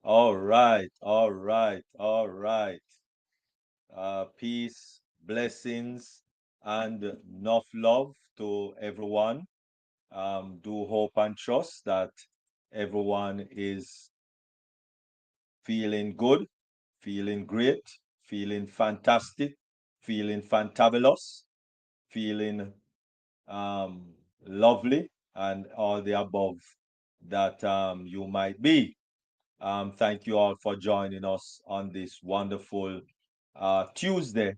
All right, all right, all right. Peace, blessings, and enough love to everyone. Do hope and trust that everyone is feeling good, feeling great, feeling fantastic, feeling fantabulous, feeling um, lovely, and all the above that you might be. Thank you all for joining us on this wonderful Tuesday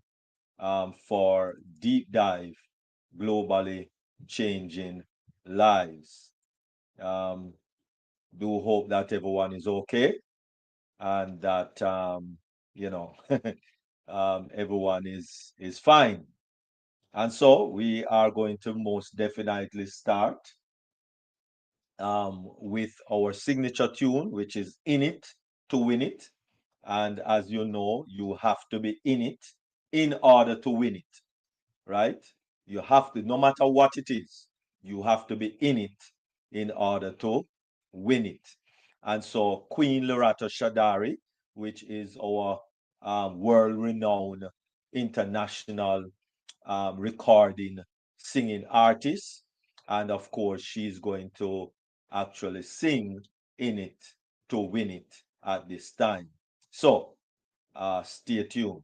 for Deep Dive Globally Changing Lives. Um, do hope that everyone is okay and that you know everyone is fine. And so we are going to most definitely start with our signature tune, which is In It to Win It. And as you know, you have to be in it in order to win it, right? You have to, no matter what it is, you have to be in it in order to win it. And so Queen Loretta Shadari, which is our world-renowned international recording singing artist, and of course, she's going to actually sing in it to win it at this time. So stay tuned.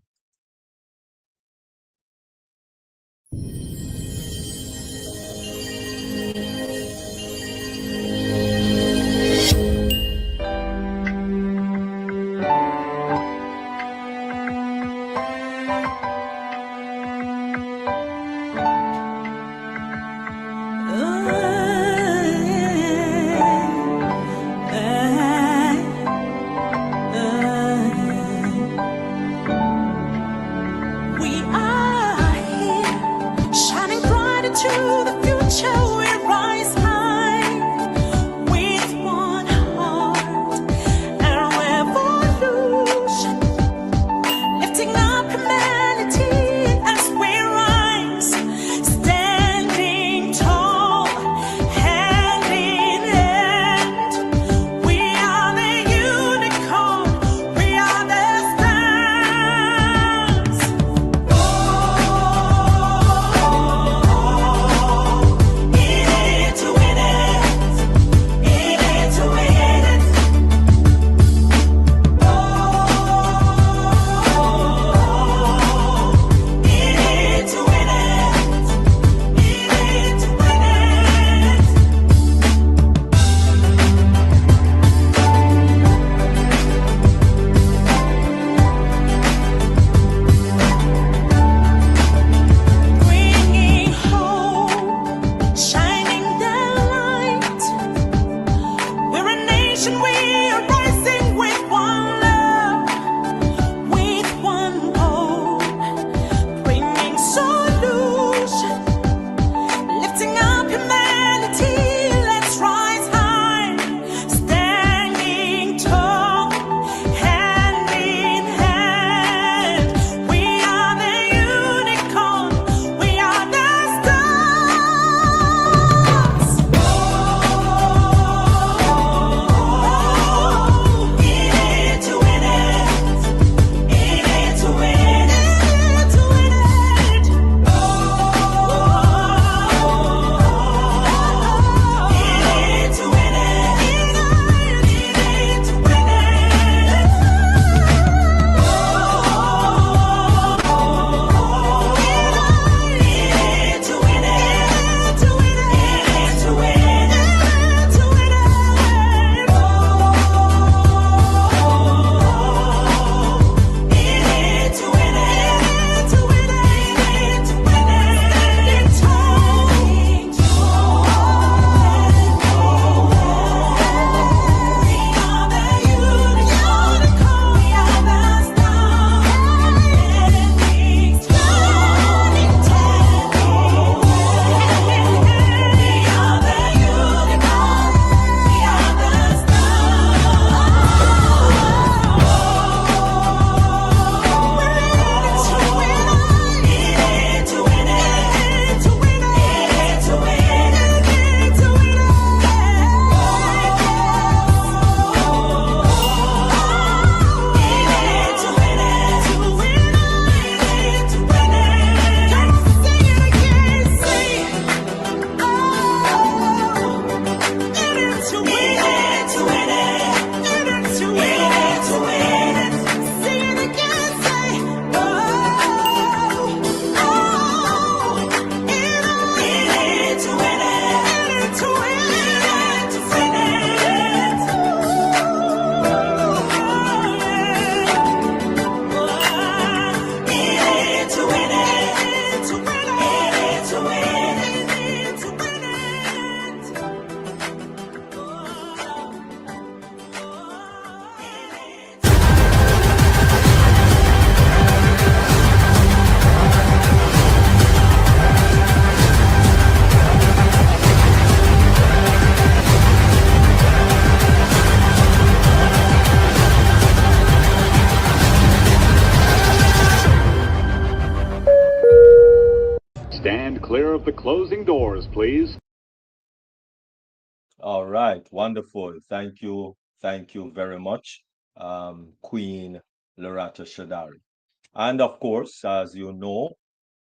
Closing doors, please. All right, wonderful. Thank you. Thank you very much, Queen Loretta Shadari. And of course, as you know,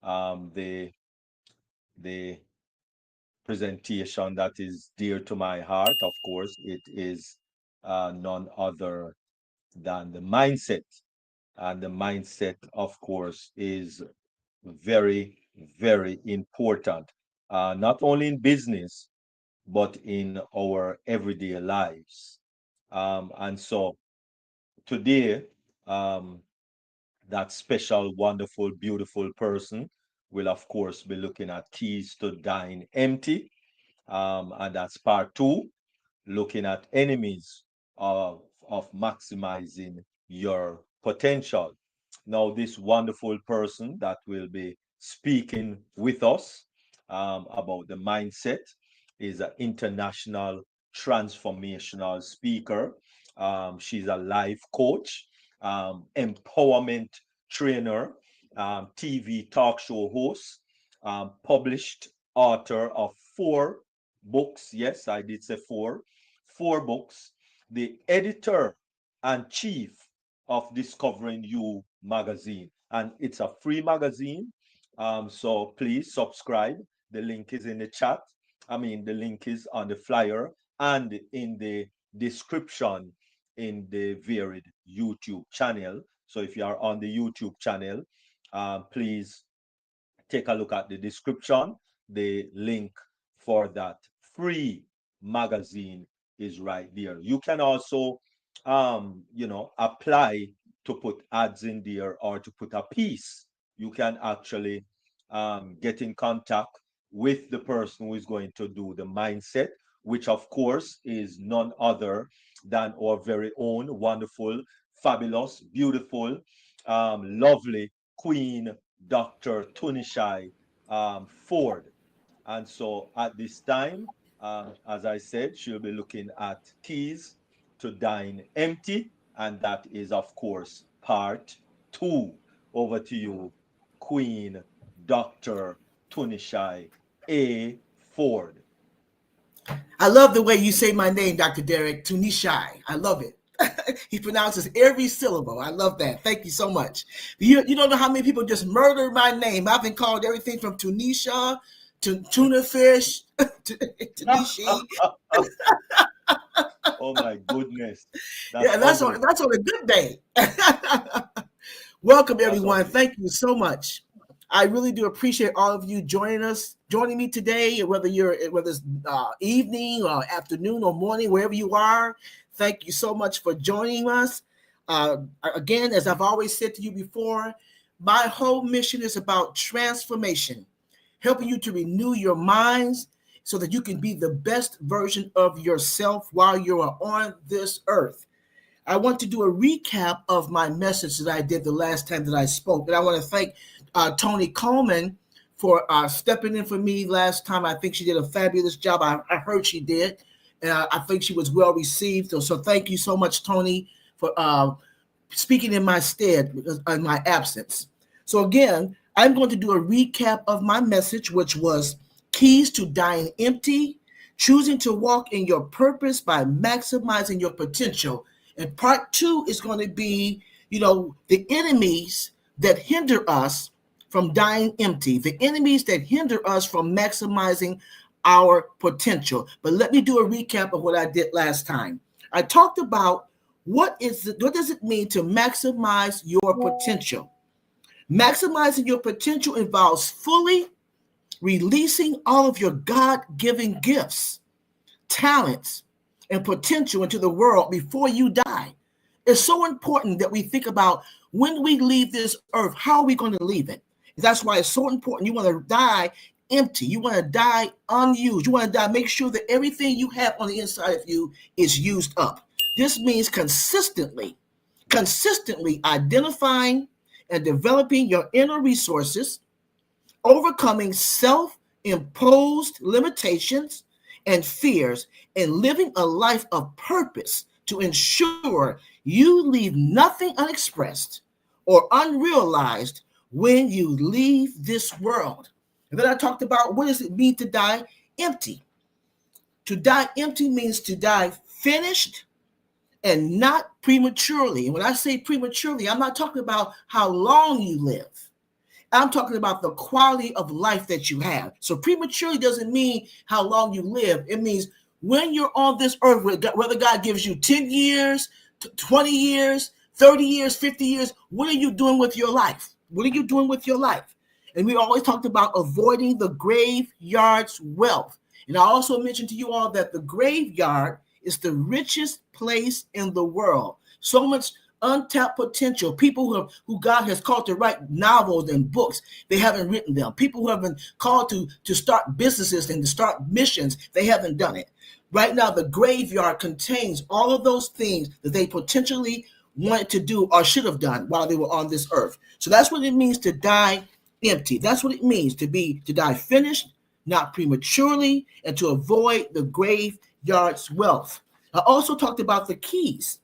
the presentation that is dear to my heart, of course, it is none other than the mindset. And the mindset, of course, is very, very important, not only in business, but in our everyday lives. And so today, um, that special, wonderful, beautiful person will, of course, be looking at keys to dine empty. And that's part two, looking at enemies of maximizing your potential. Now, this wonderful person that will be speaking with us about the mindset is an international transformational speaker. She's a life coach, empowerment trainer, TV talk show host, published author of four books. Yes, I did say four. Four books. The editor and chief of Discovering You magazine. And it's a free magazine. So please subscribe. The link is in the chat. I mean, the link is on the flyer and in the description in the varied YouTube channel. So if you are on the YouTube channel, please take a look at the description. The link for that free magazine is right there. You can also, apply to put ads in there or to put a piece. You can actually get in contact with the person who is going to do the mindset, which of course is none other than our very own wonderful, fabulous, beautiful, lovely Queen Dr. Tunishai Ford. And so at this time, as I said, she'll be looking at keys to dine empty. And that is, of course, part two. Over to you, Queen Dr. Tunishai A. Ford. I love the way you say my name, Dr. Derek, Tunishai. I love it. He pronounces every syllable. I love that. Thank you so much. You don't know how many people just murdered my name. I've been called everything from Tunisia to tuna fish to Tunishi. Oh my goodness. That's Yeah, ugly. that's on a good day. Welcome, That's everyone. ugly. Thank you so much. I really do appreciate all of you joining me today, whether it's evening or afternoon or morning, wherever you are. Thank you so much for joining us. Again, as I've always said to you before, my whole mission is about transformation, helping you to renew your minds so that you can be the best version of yourself while you are on this earth. I want to do a recap of my message that I did the last time that I spoke. And I want to thank Tony Coleman for stepping in for me last time. I think she did a fabulous job. I heard she did. And I think she was well received. So thank you so much, Tony, for speaking in my stead in my absence. So again, I'm going to do a recap of my message, which was keys to dying empty, choosing to walk in your purpose by maximizing your potential. And part two is going to be, the enemies that hinder us from dying empty, the enemies that hinder us from maximizing our potential. But let me do a recap of what I did last time. I talked about what does it mean to maximize your potential. Maximizing your potential involves fully releasing all of your God-given gifts, talents, and potential into the world before you die. It's so important that we think about when we leave this earth, how are we going to leave it? That's why it's so important. You want to die empty. You want to die unused. You want to die, make sure that everything you have on the inside of you is used up. This means consistently identifying and developing your inner resources, overcoming self-imposed limitations and fears, and living a life of purpose to ensure you leave nothing unexpressed or unrealized when you leave this world. And then I talked about what does it mean to die empty. To die empty means to die finished and not prematurely. And when I say prematurely, I'm not talking about how long you live. I'm talking about the quality of life that you have. So prematurely doesn't mean how long you live. It means when you're on this earth, whether God gives you 10 years, 20 years, 30 years, 50 years, what are you doing with your life? What are you doing with your life? And we always talked about avoiding the graveyard's wealth. And I also mentioned to you all that the graveyard is the richest place in the world. So much untapped potential. People who God has called to write novels and books, they haven't written them. People who have been called to start businesses and to start missions, they haven't done it. Right now, the graveyard contains all of those things that they potentially wanted to do or should have done while they were on this earth. So that's what it means to die empty. That's what it means to die finished, not prematurely, and to avoid the graveyard's wealth. I also talked about the keys,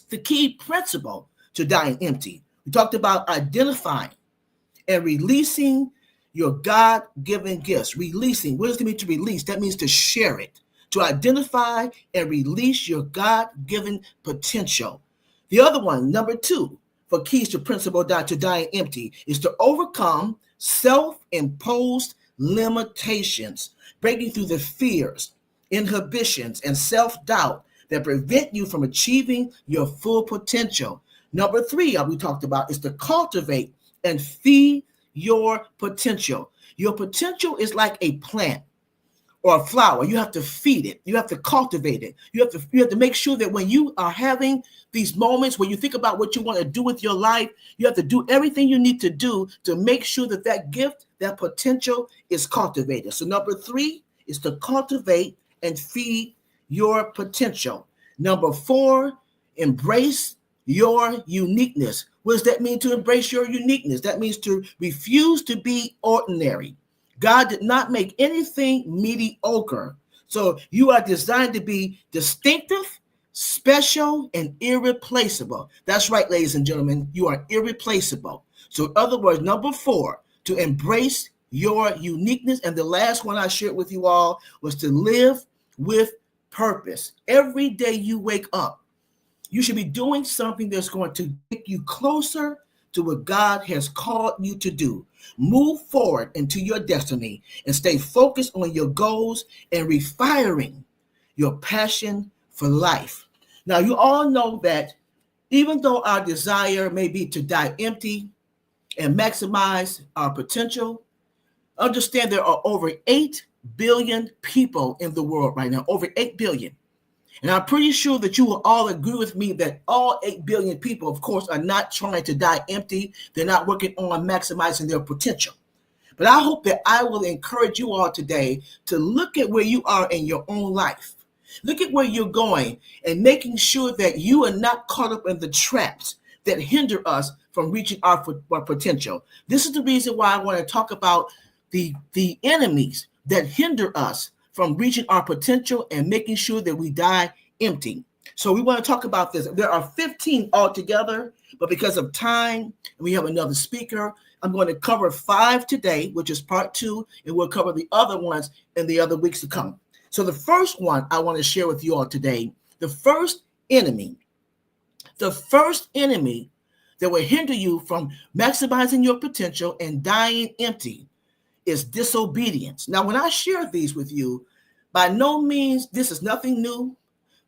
the key principle to dying empty. We talked about identifying and releasing your God-given gifts. Releasing, what does it mean to release? That means to share it, to identify and release your God-given potential. The other one, number 2, for keys to principle to dying empty, is to overcome self-imposed limitations, breaking through the fears, inhibitions, and self-doubt that prevent you from achieving your full potential. Number 3, we talked about, is to cultivate and feed your potential. Your potential is like a plant or a flower. You have to feed it. You have to cultivate it. You have to make sure that when you are having these moments when you think about what you want to do with your life, you have to do everything you need to do to make sure that that gift, that potential is cultivated. So number 3 is to cultivate and feed your potential. Number 4, embrace your uniqueness. What does that mean, to embrace your uniqueness? That means to refuse to be ordinary. God did not make anything mediocre. So you are designed to be distinctive, special, and irreplaceable. That's right, ladies and gentlemen, you are irreplaceable. So in other words, number 4, to embrace your uniqueness. And the last one I shared with you all was to live with purpose. Every day you wake up, you should be doing something that's going to take you closer to what God has called you to do. Move forward into your destiny and stay focused on your goals and refiring your passion for life. Now, you all know that even though our desire may be to die empty and maximize our potential, understand there are over 8 billion people in the world right now, over 8 billion. And I'm pretty sure that you will all agree with me that all 8 billion people, of course, are not trying to die empty. They're not working on maximizing their potential. But I hope that I will encourage you all today to look at where you are in your own life. Look at where you're going and making sure that you are not caught up in the traps that hinder us from reaching our potential. This is the reason why I want to talk about the enemies that hinder us from reaching our potential and making sure that we die empty. So we want to talk about this. There are 15 altogether, but because of time, we have another speaker. I'm going to cover 5 today, which is part 2, and we'll cover the other ones in the other weeks to come. So the first one I want to share with you all today, the first enemy that will hinder you from maximizing your potential and dying empty is disobedience. Now, when I share these with you, by no means, this is nothing new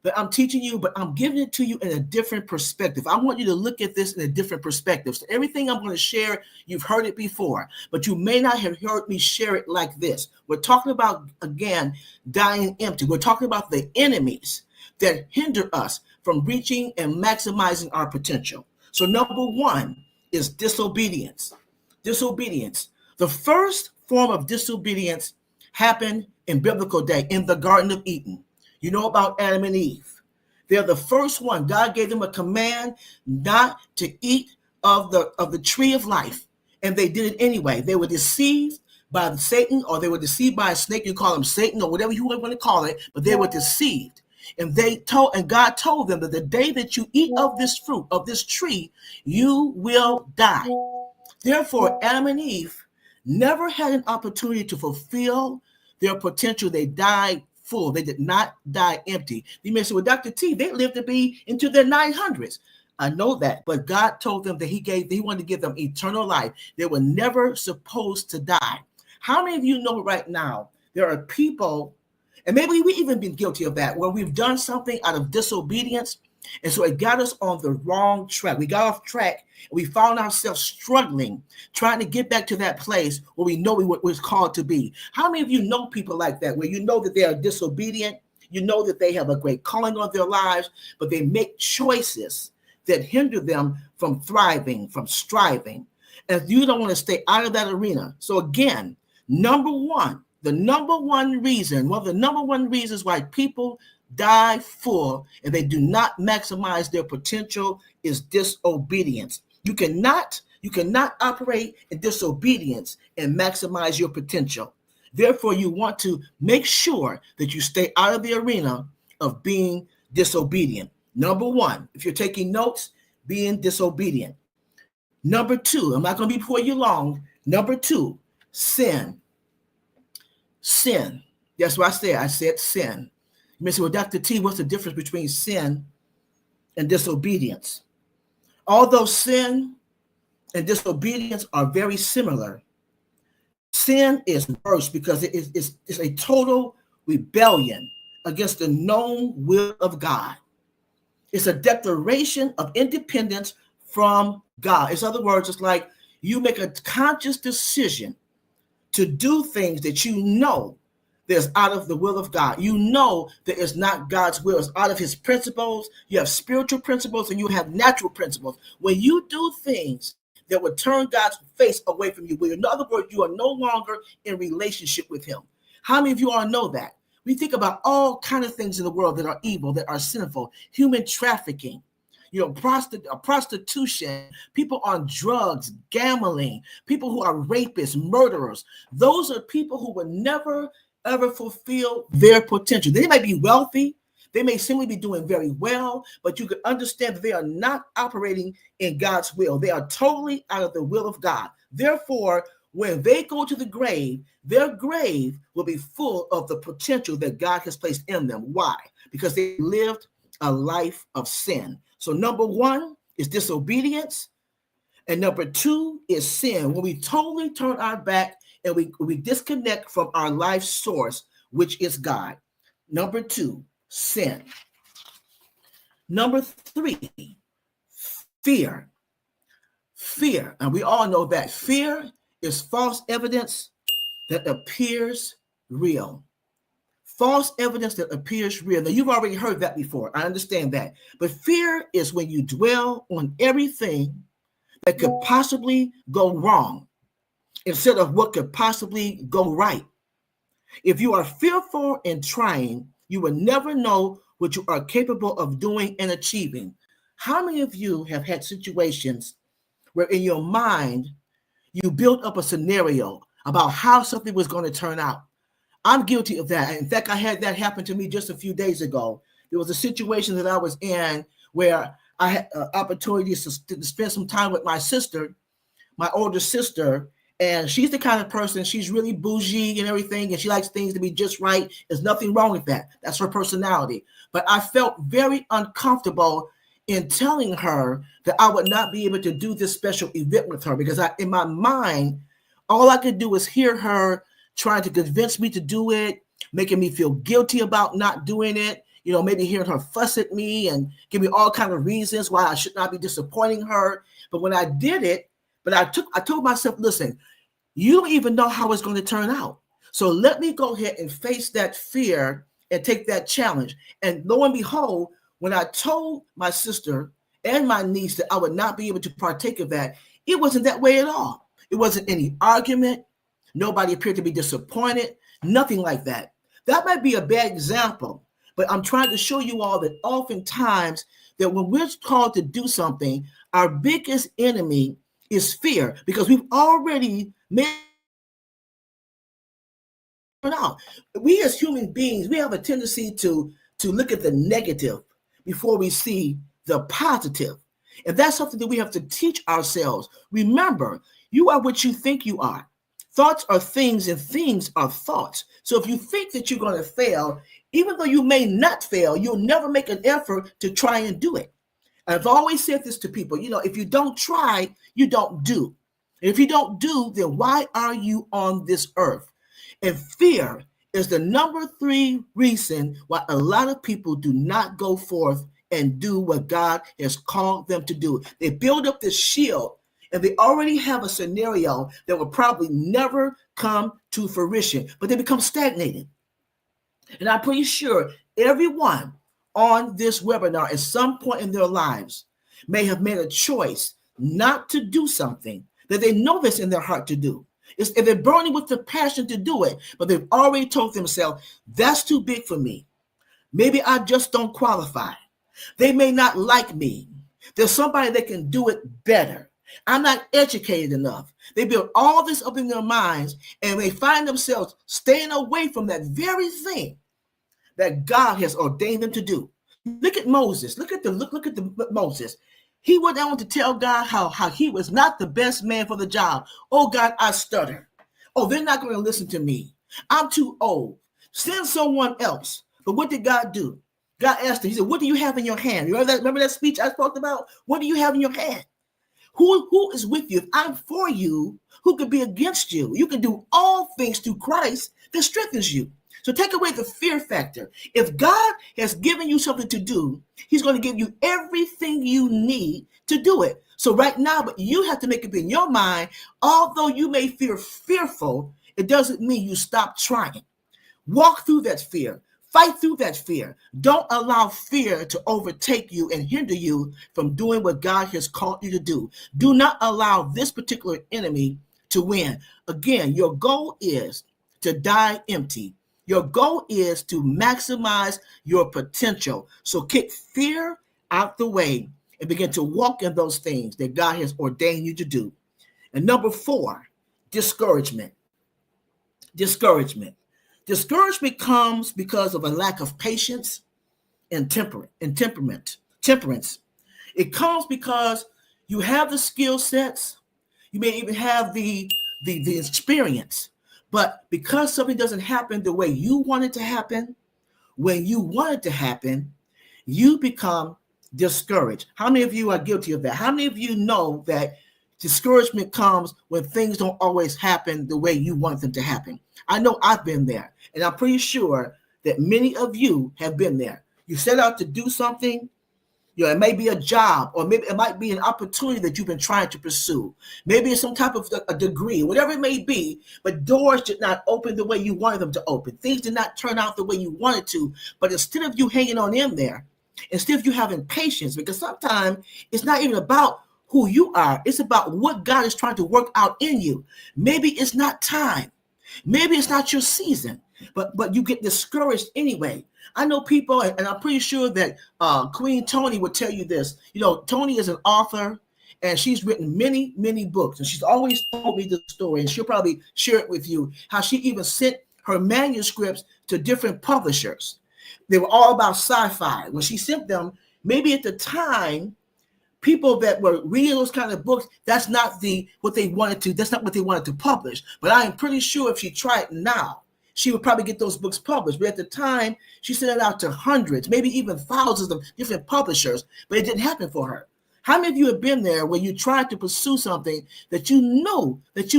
that I'm teaching you, but I'm giving it to you in a different perspective. I want you to look at this in a different perspective. So everything I'm going to share, you've heard it before, but you may not have heard me share it like this. We're talking about, again, dying empty. We're talking about the enemies that hinder us from reaching and maximizing our potential. So number 1 is disobedience. Disobedience. The first form of disobedience happened in biblical day in the Garden of Eden. You know about Adam and Eve. They're the first one. God gave them a command not to eat of the tree of life, and they did it anyway. They were deceived by Satan, or they were deceived by a snake. You call him Satan or whatever you want to call it, but they were deceived. And God told them that the day that you eat of this fruit, of this tree, you will die. Therefore, Adam and Eve never had an opportunity to fulfill their potential. They died full. They did not die empty. You may say, well, Dr. T, they lived to be into their 900s. I know that, but God told them that he wanted to give them eternal life. They were never supposed to die. How many of you know right now there are people, and maybe we even been guilty of that, where we've done something out of disobedience, and so it got us on the wrong track. We got off track, and we found ourselves struggling, trying to get back to that place where we know we was called to be. How many of you know people like that, where you know that they are disobedient, you know that they have a great calling on their lives, but they make choices that hinder them from thriving, from striving, and you don't want to stay out of that arena? So again, one of the number one reasons why people die full and they do not maximize their potential is disobedience. You cannot operate in disobedience and maximize your potential. Therefore, you want to make sure that you stay out of the arena of being disobedient. Number one, if you're taking notes, being disobedient. Number two, I'm not going to be before you long. Number two, sin. Sin. That's what I said. I said sin. You may say, well, Dr. T, what's the difference between sin and disobedience? Although sin and disobedience are very similar, sin is worse because it's a total rebellion against the known will of God. It's a declaration of independence from God. In other words, it's like you make a conscious decision to do things that you know that's out of the will of God. You know that it's not God's will. It's out of his principles. You have spiritual principles and you have natural principles. When you do things that would turn God's face away from you, in other words, you are no longer in relationship with him. How many of you all know that? We think about all kinds of things in the world that are evil, that are sinful, human trafficking, prostitution, people on drugs, gambling, people who are rapists, murderers. Those are people who will never, ever fulfill their potential. They might be wealthy. They may simply be doing very well, but you can understand that they are not operating in God's will. They are totally out of the will of God. Therefore, when they go to the grave, their grave will be full of the potential that God has placed in them. Why? Because they lived a life of sin. So number one is disobedience. And number two is sin. When we totally turn our back and we disconnect from our life source, which is God. Number two, sin. Number three, fear. Fear. And we all know that fear is false evidence that appears real. False evidence that appears real. Now, you've already heard that before. I understand that. But fear is when you dwell on everything that could possibly go wrong instead of what could possibly go right. If you are fearful and trying, you will never know what you are capable of doing and achieving. How many of you have had situations where in your mind, you built up a scenario about how something was going to turn out? I'm guilty of that. In fact, I had that happen to me just a few days ago. There was a situation that I was in where I had opportunities to spend some time with my sister, my older sister, and she's the kind of person, she's really bougie and everything, and she likes things to be just right. There's nothing wrong with that. That's her personality. But I felt very uncomfortable in telling her that I would not be able to do this special event with her because in my mind, all I could do was hear her trying to convince me to do it, making me feel guilty about not doing it, maybe hearing her fuss at me and give me all kinds of reasons why I should not be disappointing her. But when I did it, I told myself, listen, you don't even know how it's going to turn out. So let me go ahead and face that fear and take that challenge. And lo and behold, when I told my sister and my niece that I would not be able to partake of that, it wasn't that way at all. It wasn't any argument. Nobody appeared to be disappointed. Nothing like that. That might be a bad example, but I'm trying to show you all that oftentimes that when we're called to do something, our biggest enemy is fear because we've already made it out. We as human beings, we have a tendency to look at the negative before we see the positive. And that's something that we have to teach ourselves. Remember, you are what you think you are. Thoughts are things and things are thoughts. So if you think that you're going to fail, even though you may not fail, you'll never make an effort to try and do it. I've always said this to people, if you don't try, you don't do. And if you don't do, then why are you on this earth? And fear is the number 3 reason why a lot of people do not go forth and do what God has called them to do. They build up this shield and they already have a scenario that will probably never come to fruition, but they become stagnated. And I'm pretty sure everyone on this webinar at some point in their lives may have made a choice not to do something that they know that's in their heart to do. If they're burning with the passion to do it, but they've already told themselves, that's too big for me. Maybe I just don't qualify. They may not like me. There's somebody that can do it better. I'm not educated enough. They build all this up in their minds and they find themselves staying away from that very thing that God has ordained them to do. Look at Moses. Look at the Moses. He went on to tell God how he was not the best man for the job. Oh, God, I stutter. Oh, they're not going to listen to me. I'm too old. Send someone else. But what did God do? God asked him, he said, what do you have in your hand? You remember that speech I talked about? What do you have in your hand? Who is with you? If I'm for you, who could be against you? You can do all things through Christ that strengthens you. So take away the fear factor. If God has given you something to do, he's going to give you everything you need to do it. So right now, but you have to make up in your mind, although you may feel fearful, it doesn't mean you stop trying. Walk through that fear. Fight through that fear. Don't allow fear to overtake you and hinder you from doing what God has called you to do. Do not allow this particular enemy to win. Again, your goal is to die empty. Your goal is to maximize your potential. So kick fear out the way and begin to walk in those things that God has ordained you to do. And number 4, discouragement. Discouragement. Discouragement comes because of a lack of patience and temperance. It comes because you have the skill sets, you may even have the experience, but because something doesn't happen the way you want it to happen, when you want it to happen, you become discouraged. How many of you are guilty of that? How many of you know that discouragement comes when things don't always happen the way you want them to happen? I know I've been there, and I'm pretty sure that many of you have been there. You set out to do something, it may be a job, or maybe it might be an opportunity that you've been trying to pursue. Maybe it's some type of a degree, whatever it may be, but doors did not open the way you wanted them to open. Things did not turn out the way you wanted to, but instead of you hanging on in there, instead of you having patience, because sometimes it's not even about who you are, it's about what God is trying to work out in you. Maybe it's not time. Maybe it's not your season, but you get discouraged anyway. I know people, and I'm pretty sure that Queen Tony would tell you this. Tony is an author, and she's written many, many books, and she's always told me the story, and she'll probably share it with you, how she even sent her manuscripts to different publishers. They were all about sci-fi. When she sent them, maybe at the time, people that were reading those kind of books, that's not what they wanted to publish. But I am pretty sure if she tried now, she would probably get those books published. But at the time, she sent it out to hundreds, maybe even thousands of different publishers, but it didn't happen for her. How many of you have been there where you tried to pursue something that you know that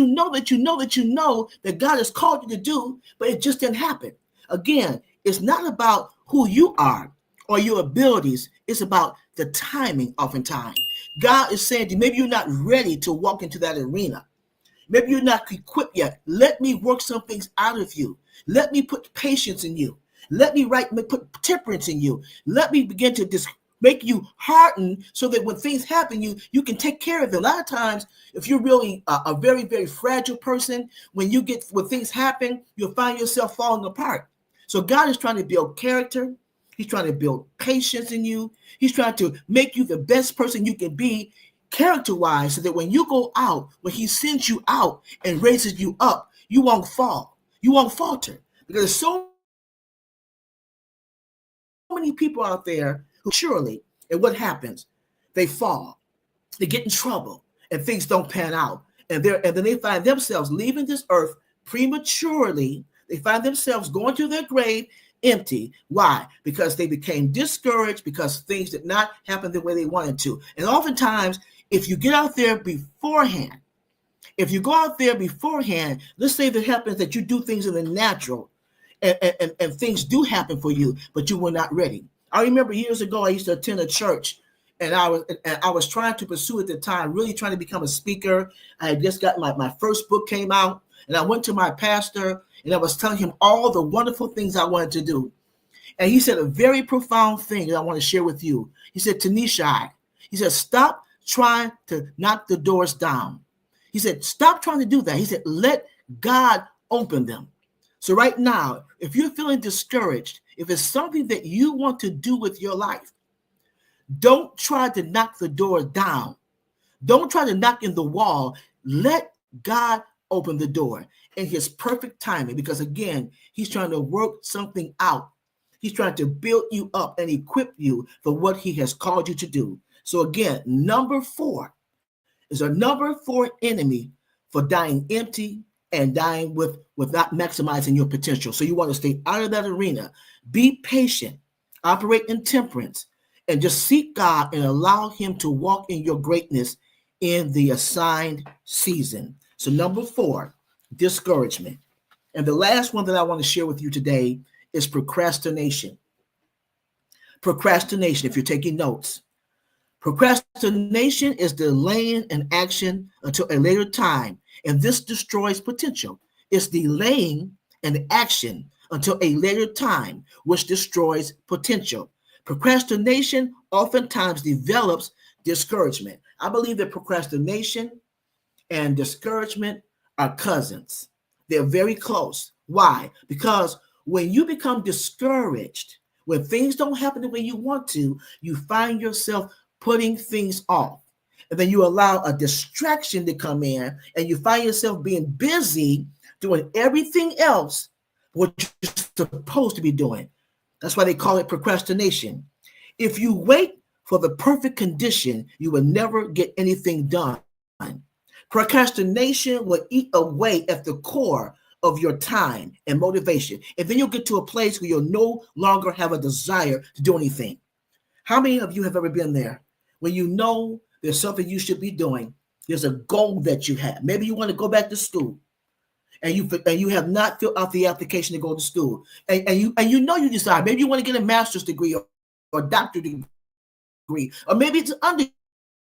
God has called you to do, but it just didn't happen? Again, it's not about who you are or your abilities. It's about the timing oftentimes. God is saying to you, maybe you're not ready to walk into that arena. Maybe you're not equipped yet. Let me work some things out of you. Let me put patience in you. Let me put temperance in you. Let me begin to make you hardened so that when things happen, you can take care of them. A lot of times, if you're really a very, very fragile person, when things happen, you'll find yourself falling apart. So God is trying to build character. He's trying to build patience in you. He's trying to make you the best person you can be character-wise, so that when you go out, when he sends you out and raises you up, you won't fall. You won't falter. Because there's so many people out there who surely, and what happens? They fall. They get in trouble and things don't pan out. and then they find themselves leaving this earth prematurely. They find themselves going to their grave empty. Why? Because they became discouraged, because things did not happen the way they wanted to. And oftentimes, if you get out there beforehand, if you go out there beforehand, let's say that happens that you do things in the natural, and things do happen for you, but you were not ready. I remember years ago, I used to attend a church, and I was trying to pursue at the time, really trying to become a speaker. I had just got my first book came out, and I went to my pastor, and I was telling him all the wonderful things I wanted to do. And he said a very profound thing that I want to share with you. He said, Tunishai, he said, stop trying to knock the doors down. He said, stop trying to do that. He said, let God open them. So right now, if you're feeling discouraged, if it's something that you want to do with your life, don't try to knock the door down. Don't try to knock in the wall. Let God open the door in his perfect timing, because again, he's trying to work something out. He's trying to build you up and equip you for what he has called you to do. So again, number 4 is a number 4 enemy for dying empty and dying with not maximizing your potential. So you want to stay out of that arena. Be patient, operate in temperance, and just seek God and allow him to walk in your greatness in the assigned season. So number 4, discouragement. And the last one that I want to share with you today is procrastination. Procrastination, if you're taking notes. Procrastination is delaying an action until a later time, and this destroys potential. It's delaying an action until a later time, which destroys potential. Procrastination oftentimes develops discouragement. I believe that procrastination and discouragement are cousins. They're very close. Why? Because when you become discouraged, when things don't happen the way you want to, you find yourself putting things off. And then you allow a distraction to come in, and you find yourself being busy doing everything else what you're supposed to be doing. That's why they call it procrastination. If you wait for the perfect condition, you will never get anything done. Procrastination will eat away at the core of your time and motivation. And then you'll get to a place where you'll no longer have a desire to do anything. How many of you have ever been there when you know there's something you should be doing? There's a goal that you have. Maybe you want to go back to school, and you have not filled out the application to go to school. And you know you decide, maybe you want to get a master's degree or a doctorate degree, or maybe it's an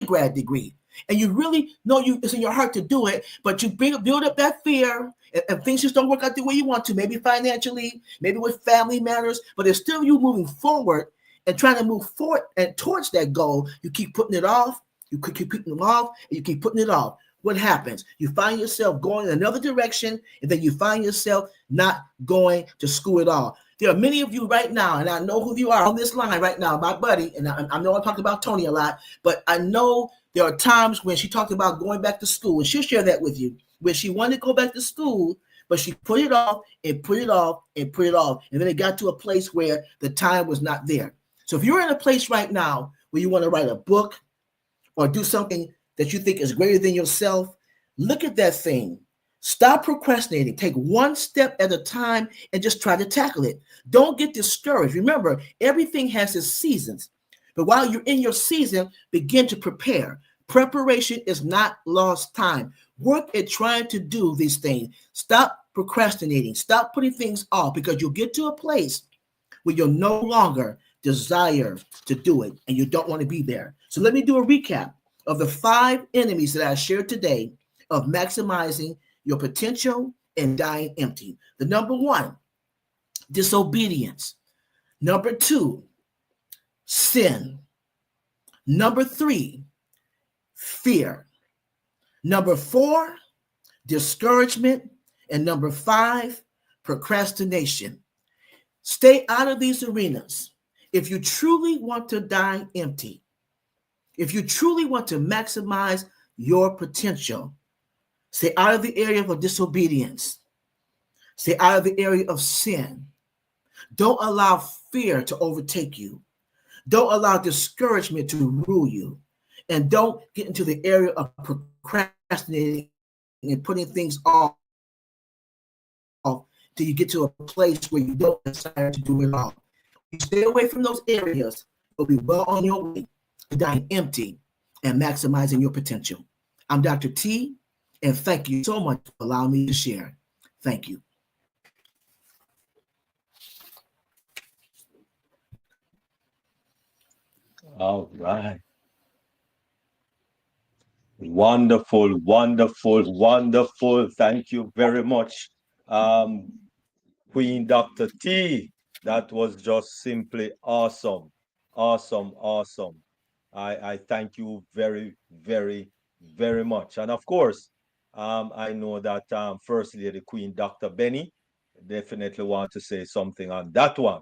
undergrad degree. And you really know it's in your heart to do it, but you build up that fear, and things just don't work out the way you want to, maybe financially, maybe with family matters, but it's still you moving forward and trying to move forward and towards that goal. You keep putting it off, you keep putting it off, and you keep putting it off. What happens? You find yourself going in another direction, and then you find yourself not going to school at all. There are many of you right now, and I know who you are on this line right now, my buddy, and I know I talked about Tony a lot, but I know there are times when she talked about going back to school, and she'll share that with you, when she wanted to go back to school, but she put it off and put it off and put it off, and then it got to a place where the time was not there. So if you're in a place right now where you want to write a book or do something that you think is greater than yourself, look at that thing. Stop procrastinating. Take one step at a time and just try to tackle it. Don't get discouraged. Remember, everything has its seasons. But while you're in your season, begin to prepare. Preparation is not lost time. Work at trying to do these things. Stop procrastinating. Stop putting things off, because you'll get to a place where you'll no longer desire to do it, and you don't want to be there. So let me do a recap of the 5 enemies that I shared today of maximizing your potential and dying empty. The number 1, disobedience. Number 2, sin. Number 3, fear. Number 4, discouragement. And number 5, procrastination. Stay out of these arenas. If you truly want to die empty, if you truly want to maximize your potential, stay out of the area of disobedience. Stay out of the area of sin. Don't allow fear to overtake you. Don't allow discouragement to rule you. And don't get into the area of procrastinating and putting things off till you get to a place where you don't desire to do it all. When you stay away from those areas, you'll be well on your way to dying empty and maximizing your potential. I'm Dr. T, and thank you so much for allowing me to share. Thank you. All right. Wonderful, wonderful, wonderful. Thank you very much, um, Queen Dr. T. That was just simply awesome. Awesome, awesome. I thank you very, very, very much. And of course, I know that First Lady Queen Dr. Benny definitely want to say something on that one.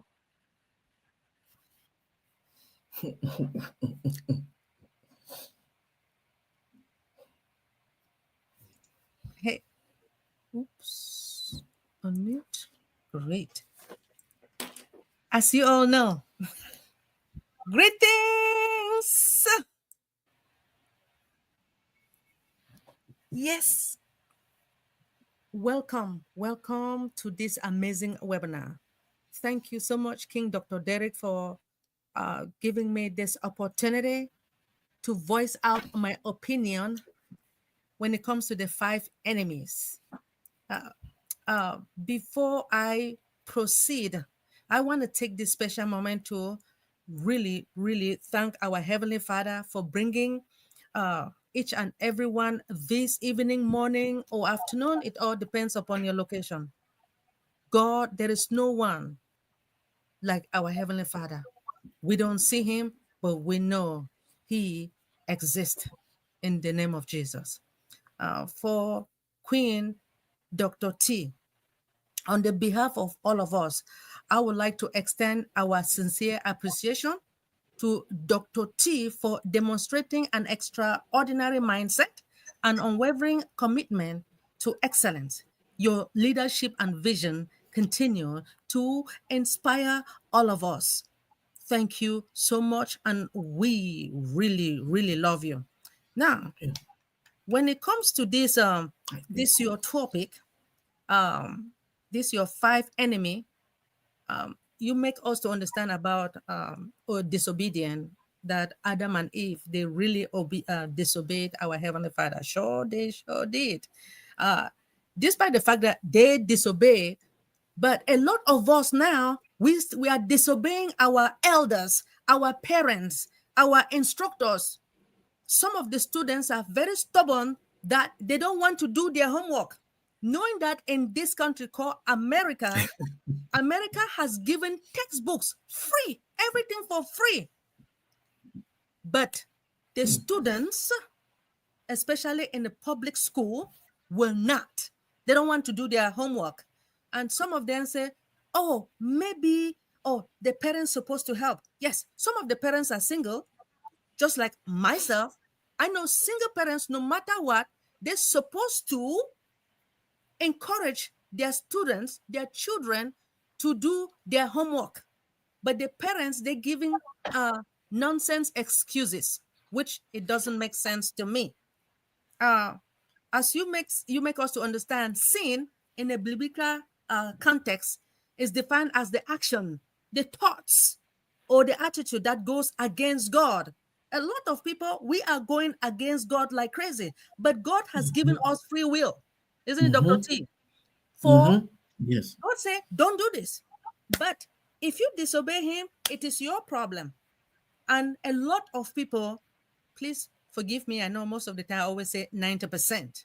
Hey, oops, unmute. Great. As you all know, greetings. Yes. Welcome to this amazing webinar. Thank you so much, King Dr. Derek, for giving me this opportunity to voice out my opinion when it comes to the 5 enemies. Before I proceed, I want to take this special moment to really thank our Heavenly Father for bringing each and everyone this evening, morning, or afternoon. It all depends upon your location. God, there is no one like our Heavenly Father. We don't see him, but we know he exists in the name of Jesus. For Queen Dr. T, on the behalf of all of us, I would like to extend our sincere appreciation to Dr. T for demonstrating an extraordinary mindset and unwavering commitment to excellence. Your leadership and vision continue to inspire all of us. Thank you so much, and we really love you. Now, when it comes to this your topic, this your 5 enemy, you make us to understand about or disobedient, that Adam and Eve, they really disobeyed our Heavenly Father. Sure, they sure did. Uh, Despite the fact that they disobeyed, but a lot of us now, we are disobeying our elders, our parents, our instructors. Some of the students are very stubborn that they don't want to do their homework, knowing that in this country called America, America has given textbooks free, everything for free. But the students, especially in the public school, will not. They don't want to do their homework. And some of them say, oh, maybe, oh, the parents supposed to help. Yes, some of the parents are single, just like myself. I know single parents, no matter what, they're supposed to encourage their students, their children, to do their homework. But the parents, they're giving nonsense excuses, which it doesn't make sense to me. As you make us to understand, sin in a biblical context is defined as the action, the thoughts, or the attitude that goes against God. A lot of people, we are going against God like crazy, but God has given us free will, isn't it, Dr. T? For Yes. God say, don't do this. But if you disobey him, it is your problem. And a lot of people, please forgive me, I know most of the time I always say 90%.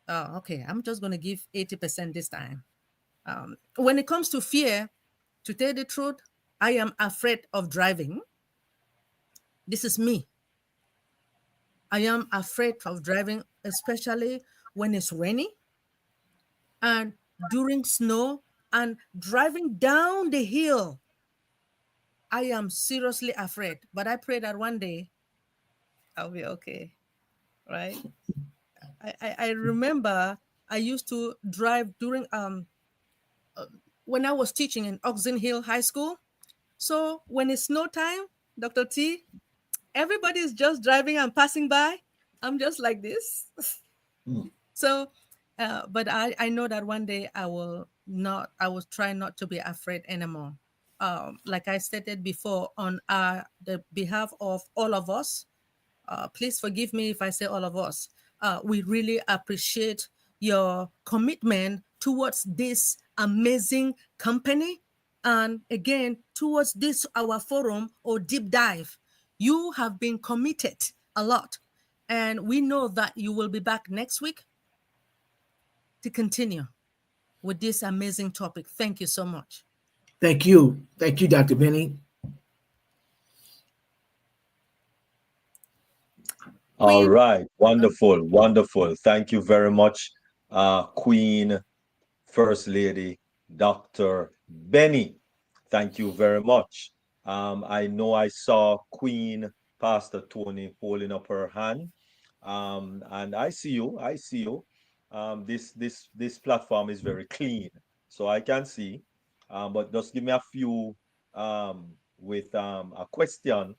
Oh, okay, I'm just going to give 80% this time. When it comes to fear, to tell the truth, I am afraid of driving. This is me. I am afraid of driving, especially when it's rainy and during snow and driving down the hill. I am seriously afraid, but I pray that one day I'll be okay, right? I remember I used to drive during when I was teaching in Oxon Hill High School. So when it's snow time, Dr. T, everybody is just driving and passing by. I'm just like this. So, but I know that one day I will try not to be afraid anymore. Like I stated before, on the behalf of all of us, please forgive me if I say all of us. We really appreciate your commitment towards this amazing company, and again towards this our forum or deep dive. You have been committed a lot, and we know that you will be back next week to continue with this amazing topic. Thank you so much. Thank you, Dr. Benny. All Queen, right. Wonderful. Wonderful. Thank you very much, Queen First Lady Dr. Benny. Thank you very much. I know I saw Queen Pastor Tony holding up her hand. And I see you. I see you. This platform is very clean, so I can see. But just give me a few with a question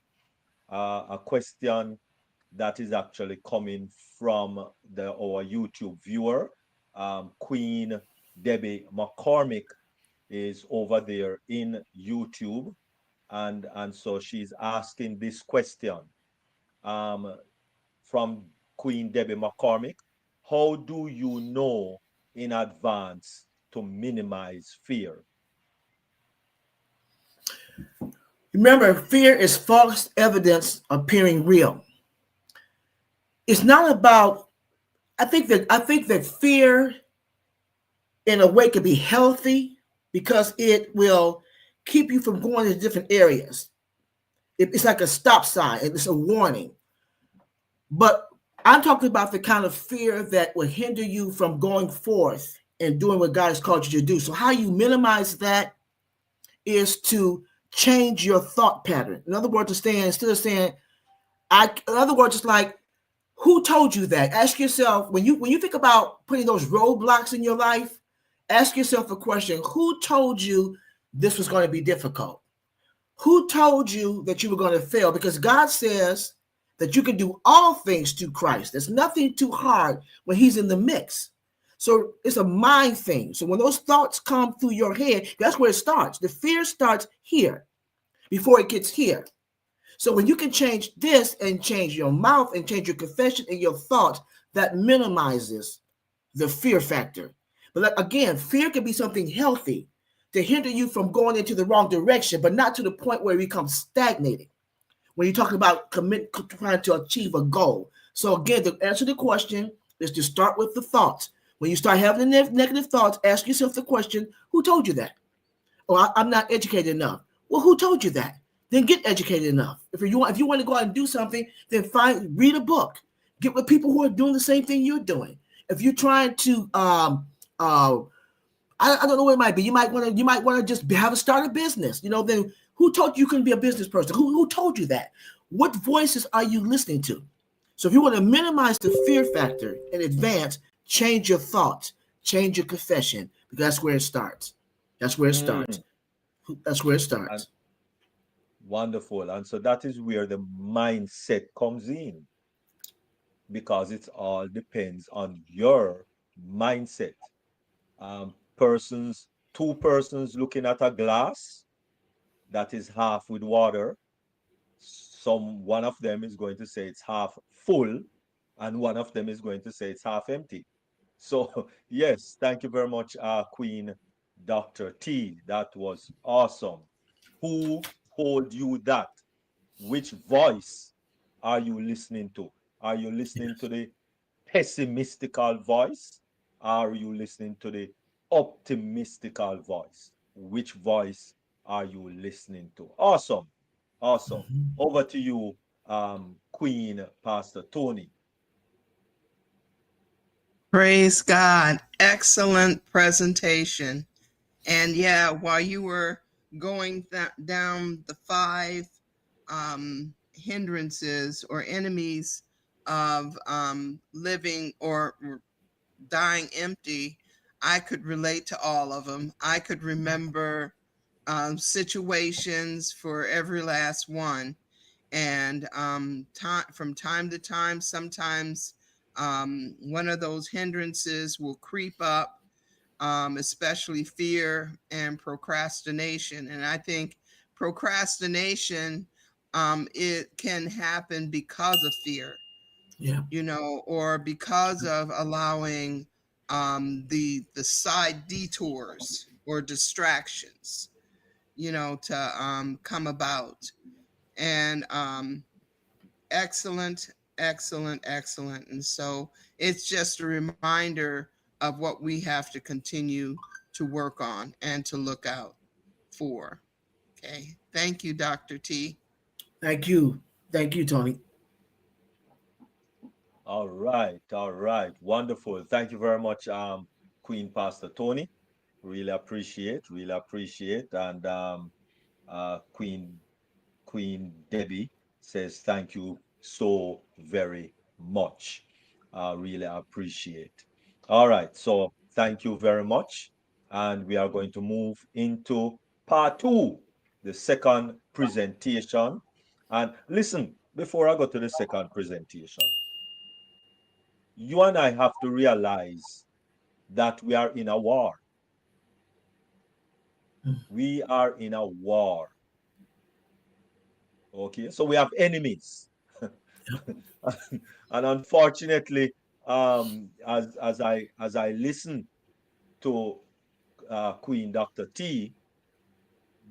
that is actually coming from our YouTube viewer. Queen Debbie McCormick is over there in YouTube, and so she's asking this question um, from Queen Debbie McCormick. How do you know in advance to minimize fear? Remember, fear is false evidence appearing real. It's not about. I think that fear, in a way, could be healthy because it will keep you from going to different areas. It's like a stop sign. It's a warning. But I'm talking about the kind of fear that will hinder you from going forth and doing what God has called you to do. So how you minimize that is to change your thought pattern. In other words, to stand instead of saying, in other words, it's like, who told you that? Ask yourself when you think about putting those roadblocks in your life, ask yourself a question. Who told you this was going to be difficult? Who told you that you were going to fail? Because God says that you can do all things through Christ. There's nothing too hard when he's in the mix. So it's a mind thing. So when those thoughts come through your head, that's where it starts. The fear starts here before it gets here. So when you can change this and change your mouth and change your confession and your thoughts, that minimizes the fear factor. But again, fear can be something healthy to hinder you from going into the wrong direction, but not to the point where it becomes stagnated. When you're talking about trying to achieve a goal. So again, to answer the question is to start with the thoughts. When you start having the negative thoughts, ask yourself the question, who told you that? Oh, I'm not educated enough. Well, who told you that? Then get educated enough. If you want to go out and do something, then read a book. Get with people who are doing the same thing you're doing. If you're trying to I don't know what it might be. You might want to just have a start a business. Then who told you couldn't be a business person? Who told you that? What voices are you listening to? So if you want to minimize the fear factor in advance, change your thoughts, change your confession, because that's where it starts. That's where it starts. Mm, That's where it and starts. wonderful. And so that is where the mindset comes in, because it all depends on your mindset. Persons, two persons looking at a glass that is half with water, one of them is going to say it's half full, and one of them is going to say it's half empty. So yes, thank you very much, Queen Dr. T. That was awesome. Who told you that? Which voice are you listening to? Are you listening to the pessimistical voice? Are you listening to the optimistical voice? Which voice are you listening to? Awesome. Awesome. Mhm. Over to you, Queen Pastor Tony. Praise God. Excellent presentation. And yeah, while you were going down the five hindrances or enemies of living or dying empty, I could relate to all of them. I could remember situations for every last one. And from time to time, sometimes one of those hindrances will creep up, especially fear and procrastination. And I think procrastination, it can happen because of fear, Yeah. or because of allowing the side detours or distractions, to come about. And excellent, excellent, excellent. And so it's just a reminder of what we have to continue to work on and to look out for. Okay. Thank you, Dr. T. Thank you. Thank you, Tony. All right, all right. Wonderful. Thank you very much, Queen Pastor Tony. Really appreciate, really appreciate. And Queen Debbie says thank you so very much. Really appreciate. All right, so thank you very much. And we are going to move into part two, the second presentation. And listen, before I go to the second presentation, you and I have to realize that we are in a war. We are in a war. Okay, so we have enemies. And unfortunately, as I listen to Queen Dr. T,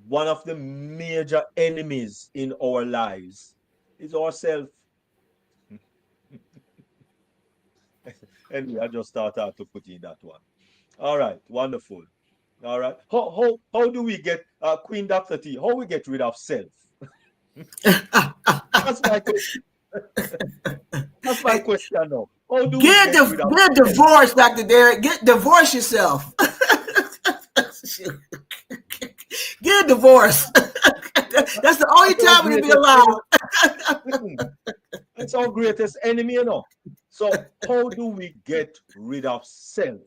one of the major enemies in our lives is ourselves. Anyway, I just started to put in that one. All right, wonderful. All right. How do we get Queen Dr. T? How we get rid of self? That's my question. That's my Hey, question now. How do we get get rid of get self? divorced, Dr. Derek. Divorce yourself. Get a divorce. That's the only That's our time we can be greatest allowed. enemy. Listen, it's our greatest enemy, So how do we get rid of self?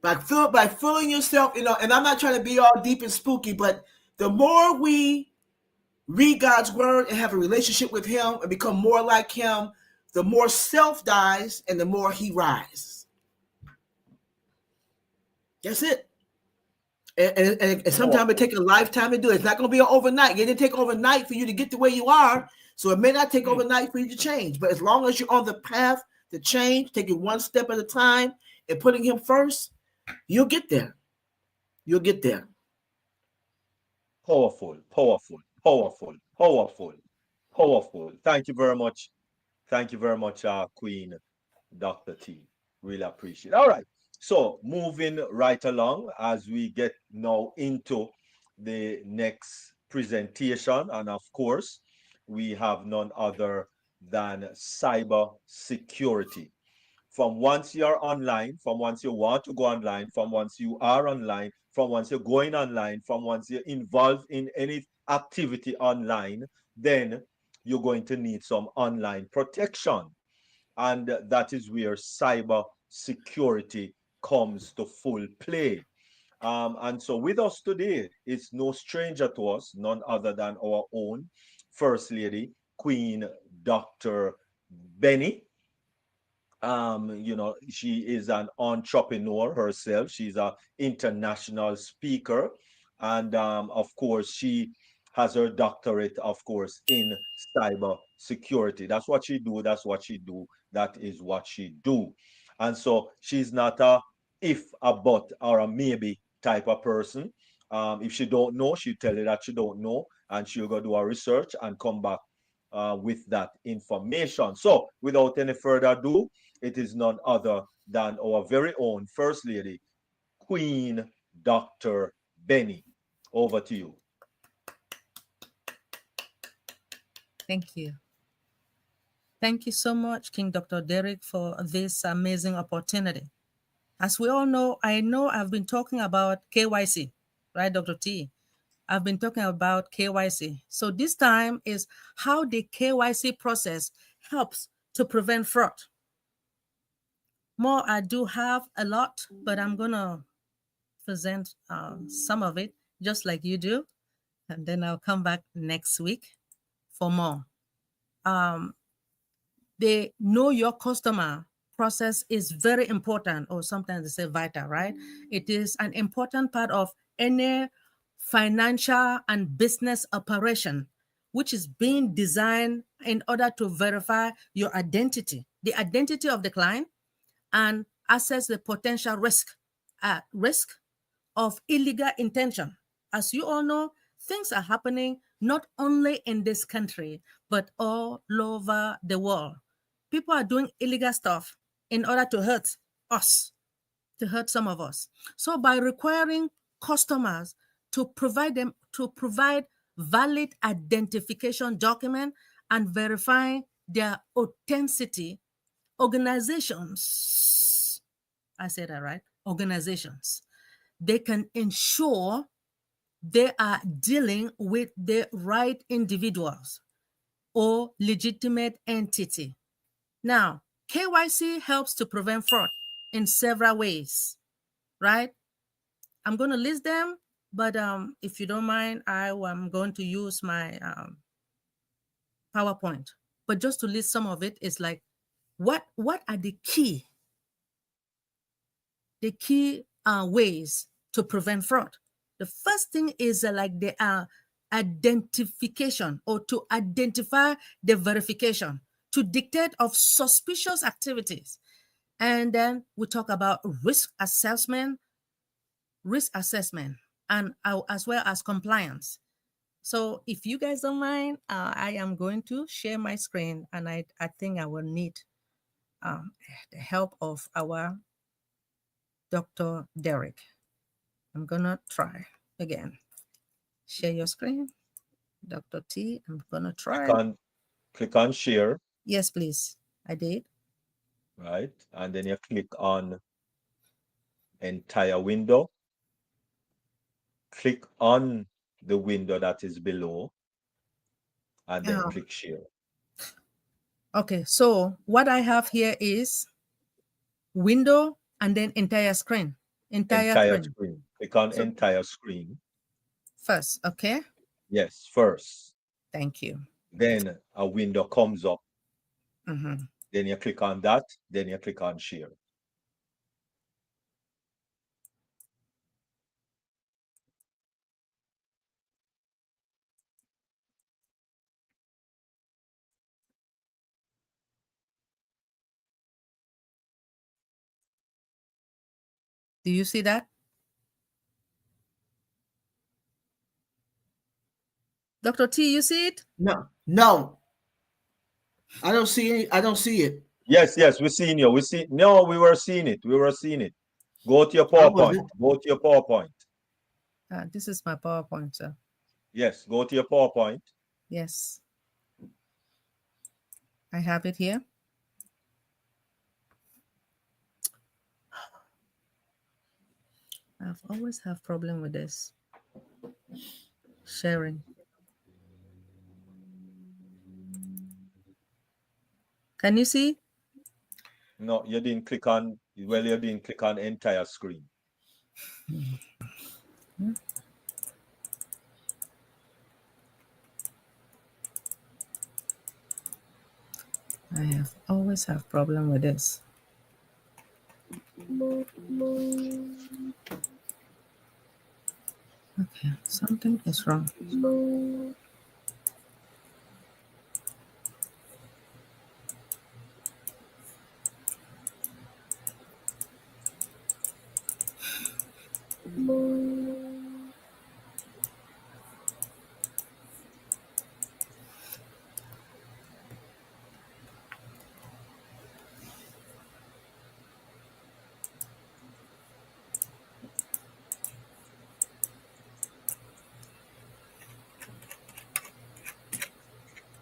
By filling yourself, and I'm not trying to be all deep and spooky, but the more we read God's word and have a relationship with him and become more like him, the more self dies and the more he rises. That's it. And sometimes it takes a lifetime to do it. It's not going to be an overnight. It didn't take overnight for you to get to where you are. So it may not take overnight for you to change. But as long as you're on the path to change, taking one step at a time and putting him first, you'll get there. You'll get there. Powerful, powerful, powerful, powerful, powerful. Thank you very much. Thank you very much, Queen Dr. T. Really appreciate it. All right. So moving right along as we get now into the next presentation. And of course, we have none other than cyber security. From once you're online, from once you want to go online, from once you are online, from once you're going online, from once you're involved in any activity online, then you're going to need some online protection. And that is where cyber security comes to full play. And so with us today is no stranger to us, none other than our own First Lady, Queen Dr. Benny. She is an entrepreneur herself. She's an international speaker. And of course, she has her doctorate, of course, in cyber security. That's what she do. That's what she do. That is what she do. And so she's not a if, a but, or a maybe type of person. If she don't know, she'll tell you that she don't know, and she'll go do her research and come back with that information. So without any further ado, it is none other than our very own First Lady, Queen Dr. Benny. Over to you. Thank you. Thank you so much, King Dr. Derek, for this amazing opportunity. As we all know I've been talking about KYC, right, Dr. T? I've been talking about KYC. So this time is how the KYC process helps to prevent fraud. More, I do have a lot, but I'm going to present some of it just like you do. And then I'll come back next week for more. Um, The know your customer process is very important, or sometimes they say vital, right? It is an important part of any financial and business operation, which is being designed in order to verify your identity, the identity of the client, and assess the potential risk of illegal intention. As you all know, things are happening not only in this country, but all over the world. People are doing illegal stuff in order to hurt us, to hurt some of us. So by requiring customers to provide valid identification document and verifying their authenticity, organizations, I said that right, organizations, they can ensure they are dealing with the right individuals or legitimate entity. Now, KYC helps to prevent fraud in several ways, right? I'm going to list them, but if you don't mind, I am going to use my PowerPoint. But just to list some of it is like, what are the key ways to prevent fraud? The first thing is like the identification, or to identify the verification, to dictate of suspicious activities. And then we talk about risk assessment, and as well as compliance. So if you guys don't mind, I am going to share my screen, and I think I will need the help of our Dr. Derek. I'm gonna try again. Share your screen. Dr. T, I'm gonna try. Click on share. Yes, please. I did. Right. And then you click on entire window. Click on the window that is below, and then click share. Okay, so what I have here is window and then entire screen. Entire screen. Click on entire screen. First, okay? Yes, first. Thank you. Then a window comes up. Mm-hmm. Then you click on that. Then you click on share. Do you see that? Dr. T, you see it? No. I don't see any. I don't see it. Yes, we're seeing you. We were seeing it. Go to your PowerPoint. Go to your PowerPoint. This is my PowerPoint, sir. Yes, go to your PowerPoint. Yes. I have it here. I've always have problem with this. Sharing. Can you see? No, you didn't click on, you didn't click on entire screen. I have always have problem with this. Okay, something is wrong.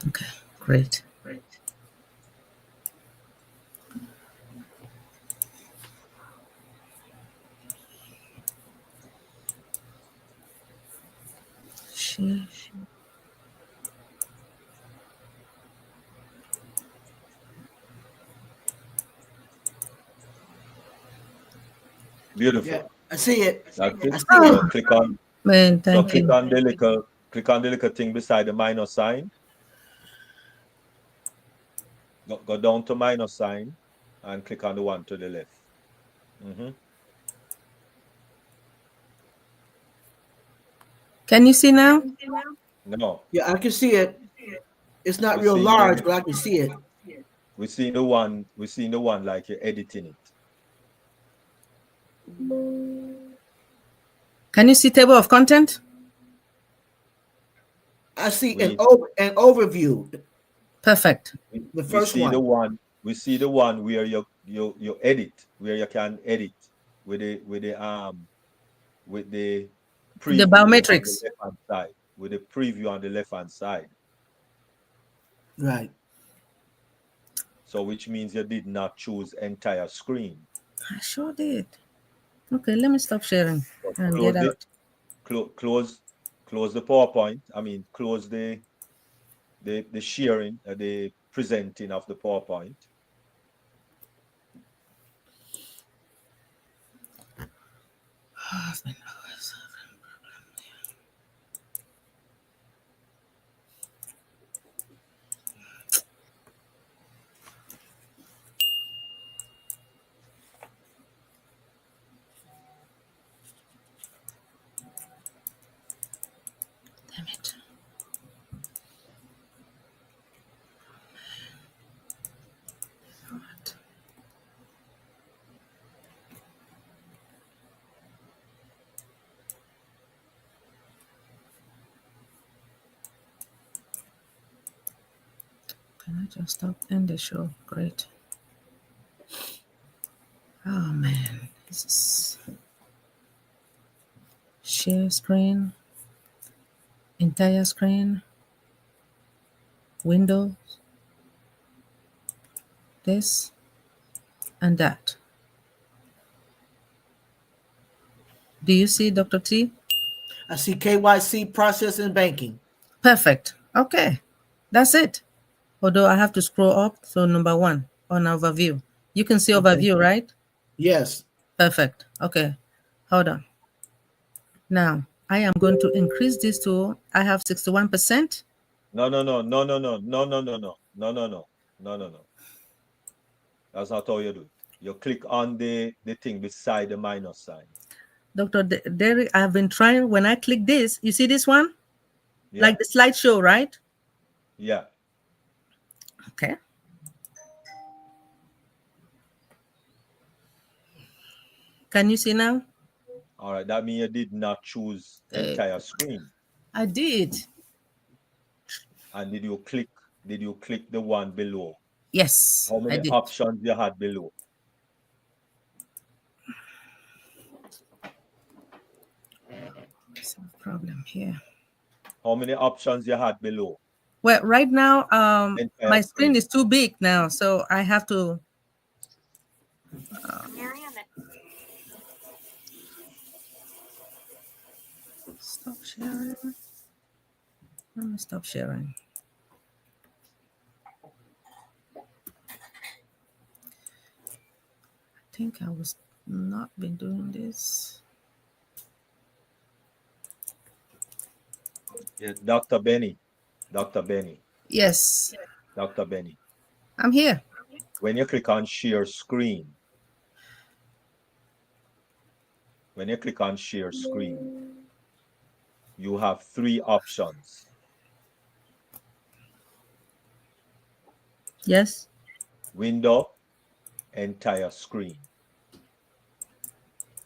Okay, great. Beautiful. Yeah, I see it. That's it. So click on. Man, thank you. Click on the little thing beside the minus sign. Go down to minus sign and click on the one to the left. Can you see now? No, Yeah, I can see it. It's not we real see large, the but I can see it. we see the one like you're editing it. Can you see table of content? I see We an overview. Perfect. The we first see one. the one we see the one where you edit, where you can edit with the The preview on the biometrics. left hand side. With the preview on the left hand side. Right. So which means you did not choose entire screen. I sure did. Okay, let me stop sharing So and get close it. out. Close the PowerPoint. I mean, close the sharing, the presenting of the PowerPoint. Damn it. Can I just stop end the show? Great. Oh man, this is share screen, entire screen, window, this and that. Do you see Dr. T? I see KYC processing banking. Perfect. Okay, that's it. Although I have to scroll up. So number one on overview. You can see Okay. overview, right? Yes. Perfect. Okay, hold on. Now I am going to increase this to, I have 61%. No. That's not how you do it. You click on the thing beside the minus sign. Dr. Derek, I've been trying. When I click this, you see this one? Yeah. Like the slideshow, right? Yeah. Okay. Can you see now? All right. That means you did not choose entire screen. I did. And did you click the one below? Yes, How I many did. options you had below? Some problem here. How many options you had below? Well, right now, Entire my screen screen. is too big now, so I have to. Stop sharing. Let me stop sharing. I think I was not been doing this. Yeah, Dr. Benny. Dr. Benny. Yes, Dr. Benny. I'm here. When you click on share screen, you have three options. Yes, Window, entire screen.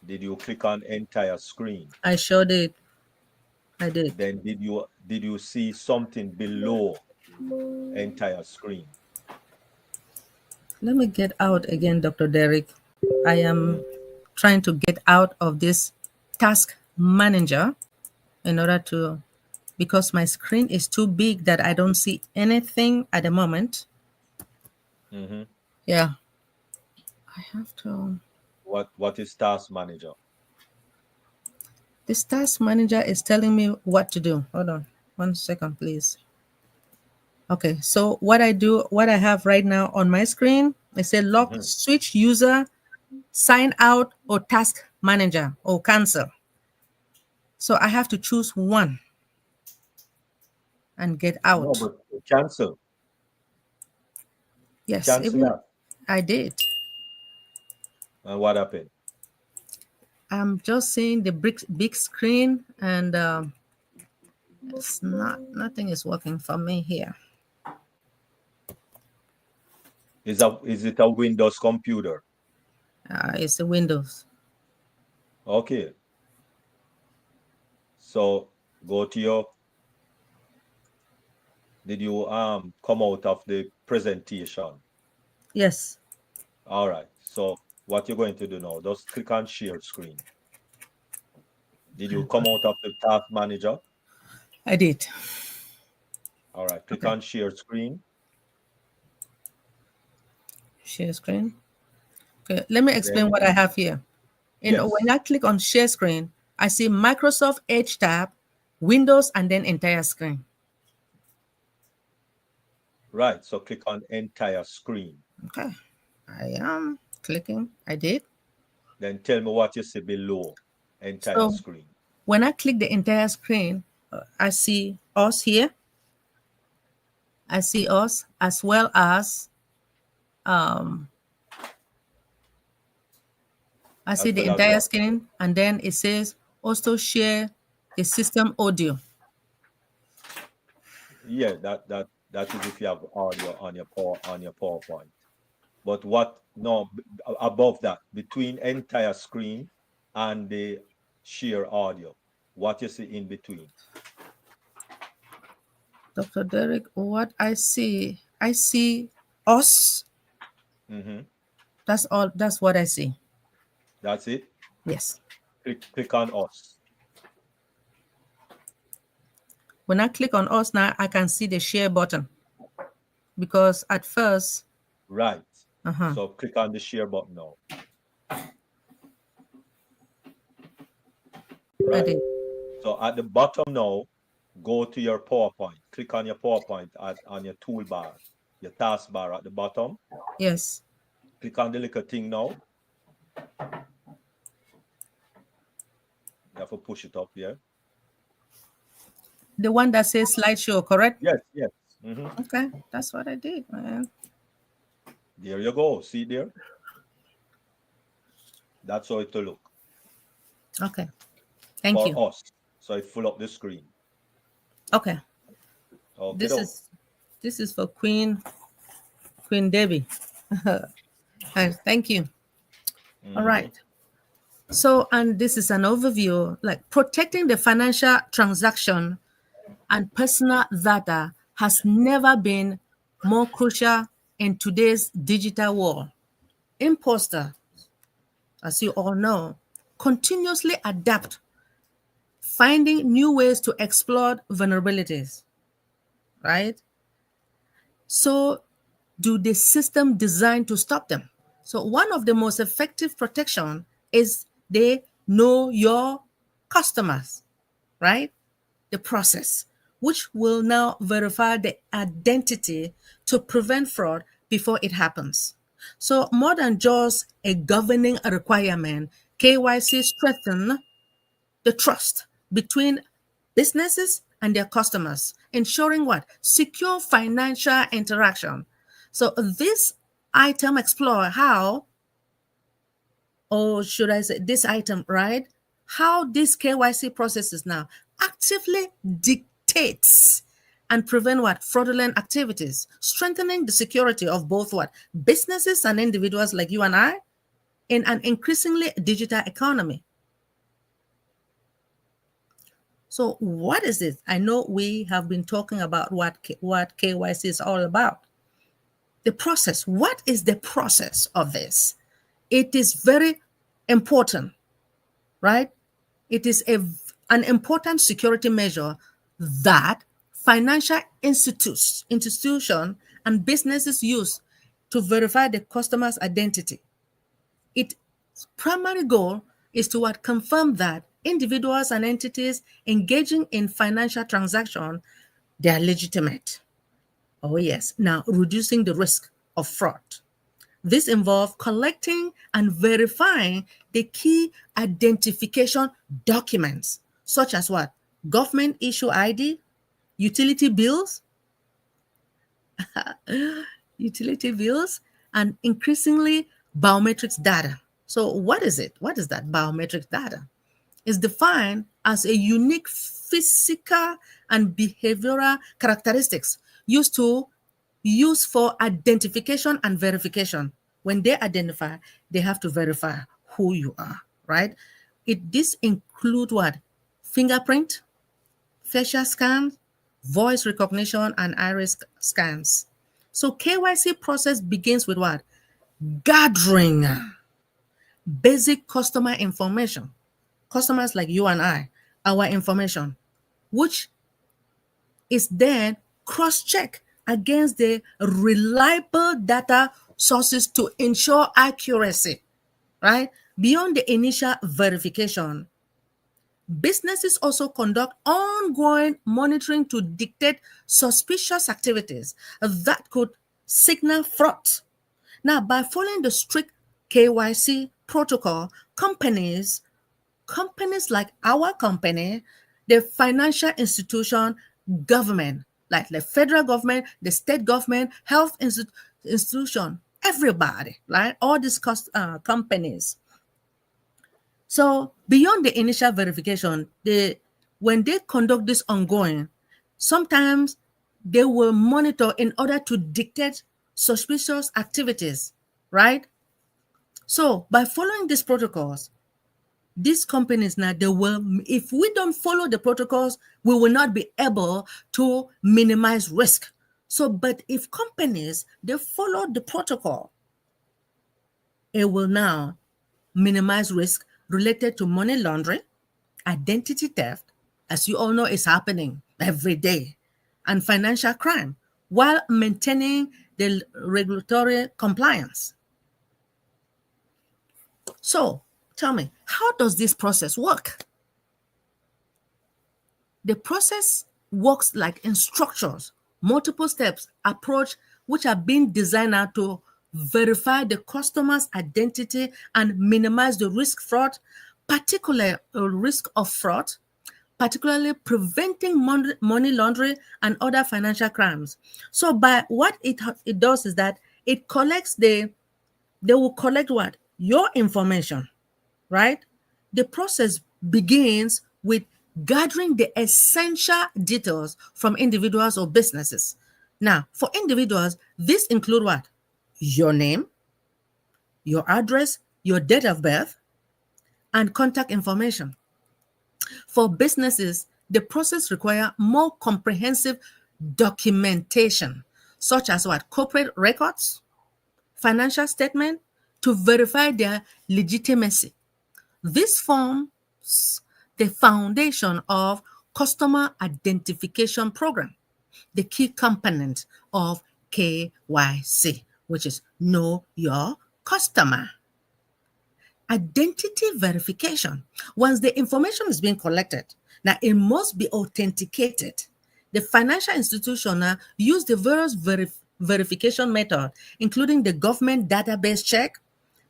Did you click on entire screen? I sure did. I did. Then did you see something below entire screen? Let me get out again, Dr. Derek. I am trying to get out of this task manager in order to, because my screen is too big that I don't see anything at the moment. Mm-hmm. Yeah. I have to. What is task manager? This task manager is telling me what to do. Hold on 1 second, please. Okay, so what I have right now on my screen, it said lock, switch user, sign out, or task manager, or cancel. So I have to choose one and get No, out. but cancel. Yes, Cancel even that. I did. And what happened? I'm just seeing the big screen, and it's not. Nothing is working for me here. Is it a Windows computer? It's the Windows. Okay. So go to your. Did you come out of the presentation? Yes, All right. So what you're going to do now? Just click on share screen. Did you come out of the task manager? I did. All right. Click Okay, on share screen. share screen. Okay, let me explain Then what I have here. When yes. I click on share screen, I see Microsoft Edge tab, Windows, and then entire screen. Right. So click on entire screen. Okay, I am clicking. I did. Then tell me what you see below entire So screen. when I click the entire screen, I see us here. I see us as well as um, I see As the well as entire what? screen, and then it says also share the system audio. Yeah, that is if you have audio on your PowerPoint. But what no above that, between entire screen and the share audio, what you see in between? Dr. Derek, what I see us. Mm-hmm. That's all. That's what I see. That's it. Yes. Click on us. When I click on us now, I can see the share button because at first, Right. uh-huh, So click on the share button now. I Right. did. So at the bottom now, go to your PowerPoint. Click on your PowerPoint on your toolbar, your taskbar at the bottom. Yes. Click on the little thing now. You have to push it up here. The one that says slideshow, correct? Yes, yes. Mm-hmm. Okay, that's what I did, man. There you go. See there? That's how it will look Okay, thank for you. us. So it full up the screen. Okay, Okay, this though. is this is for Queen Debbie. Thank you. All Mm-hmm. right. So, and this is an overview, like protecting the financial transaction and personal data has never been more crucial in today's digital world. Imposter, as you all know, continuously adapt, finding new ways to exploit vulnerabilities, right? So do the system designed to stop them. So one of the most effective protection is they know your customers, right? The process, which will now verify the identity to prevent fraud before it happens. So more than just a governing requirement, KYC strengthen the trust between businesses and their customers, ensuring what? Secure financial interaction. So this item explore how, or should I say this item, right? How this KYC processes now actively dictates and prevent what? Fraudulent activities, strengthening the security of both what? Businesses and individuals like you and I in an increasingly digital economy. So what is it? I know we have been talking about what KYC is all about. The process. What is the process of this? It is very important, right? It is an important security measure that financial institution and businesses use to verify the customer's identity. Its primary goal is to what? Confirm that individuals and entities engaging in financial transaction, they are legitimate. Oh yes. Now, reducing the risk of fraud. This involves collecting and verifying the key identification documents, such as what? Government issue ID, utility bills, utility bills, and increasingly biometrics data. So, what is it? What is that biometric data? It's defined as a unique physical and behavioral characteristics used for identification and verification. When they identify, they have to verify who you are, right? This include what? Fingerprint, facial scan, voice recognition, and iris scans. So KYC process begins with what? Gathering basic customer information. Customers like you and I, our information, which is then cross-checked against the reliable data sources to ensure accuracy, right? Beyond the initial verification, businesses also conduct ongoing monitoring to detect suspicious activities that could signal fraud. Now, by following the strict KYC protocol, companies like our company, the financial institution, government, like the federal government, the state government, health institution, everybody, right? All these companies. So beyond the initial verification, when they conduct this ongoing, sometimes they will monitor in order to detect suspicious activities, right? So by following these protocols, these companies now, they will, if we don't follow the protocols, we will not be able to minimize risk. So, but if companies, they follow the protocol, it will now minimize risk related to money laundering, identity theft, as you all know is happening every day, and financial crime, while maintaining the regulatory compliance. So tell me, how does this process work? The process works like in structures, multiple steps, approach, which are being designed now to verify the customer's identity and minimize the risk fraud, particularly risk of fraud, particularly preventing money laundering and other financial crimes. So by what it does is that it collects they will collect what? Your information, right? The process begins with gathering the essential details from individuals or businesses. Now, for individuals, this include what? Your name, your address, your date of birth, and contact information. For businesses, the process requires more comprehensive documentation, such as what? Corporate records, financial statement, to verify their legitimacy. This forms the foundation of customer identification program, the key component of KYC, which is know your customer. Identity verification. Once the information is being collected, now it must be authenticated. The financial institution use the various verification method, including the government database check,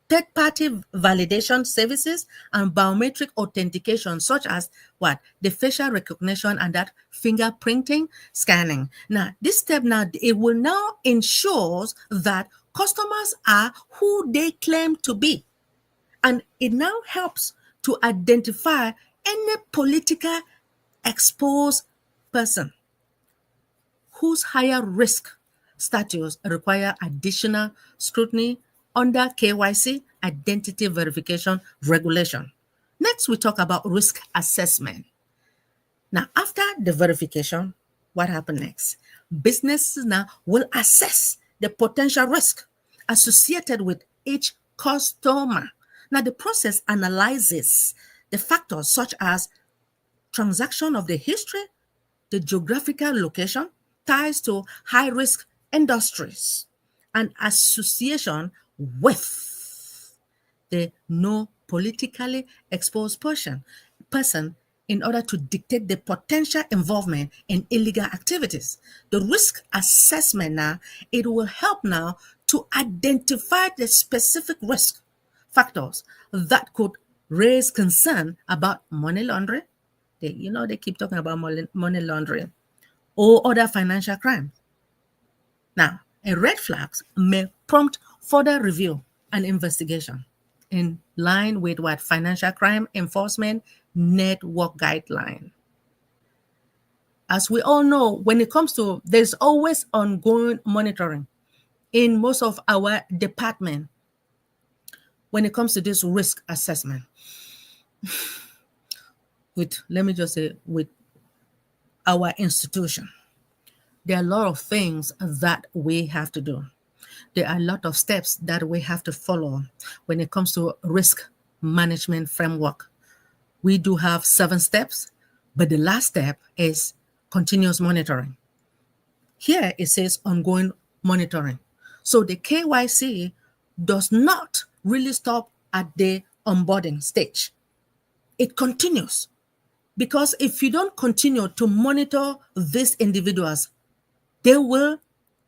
third-party validation services, and biometric authentication, such as what? The facial recognition and that fingerprinting scanning. Now, this step now, it will now ensures that customers are who they claim to be. And it now helps to identify any political exposed person whose higher risk status require additional scrutiny under KYC identity verification regulation. Next, we talk about risk assessment. Now, after the verification, what happens next? Businesses now will assess the potential risk associated with each customer. Now, the process analyzes the factors such as transaction of the history, the geographical location, ties to high-risk industries, and association with the no politically exposed person in order to dictate the potential involvement in illegal activities. The risk assessment now, it will help now to identify the specific risk factors that could raise concern about money laundering. They keep talking about money laundering or other financial crimes. Now, A red flag may prompt further review and investigation in line with what Financial Crime Enforcement Network guideline. As we all know, when it comes to, there's always ongoing monitoring in most of our department when it comes to this risk assessment. Let me just say, with our institution, there are a lot of things that we have to do. There are a lot of steps that we have to follow when it comes to risk management framework. We do have 7 steps, but the last step is continuous monitoring. Here it says ongoing monitoring. So the KYC does not really stop at the onboarding stage. It continues, because if you don't continue to monitor these individuals, they will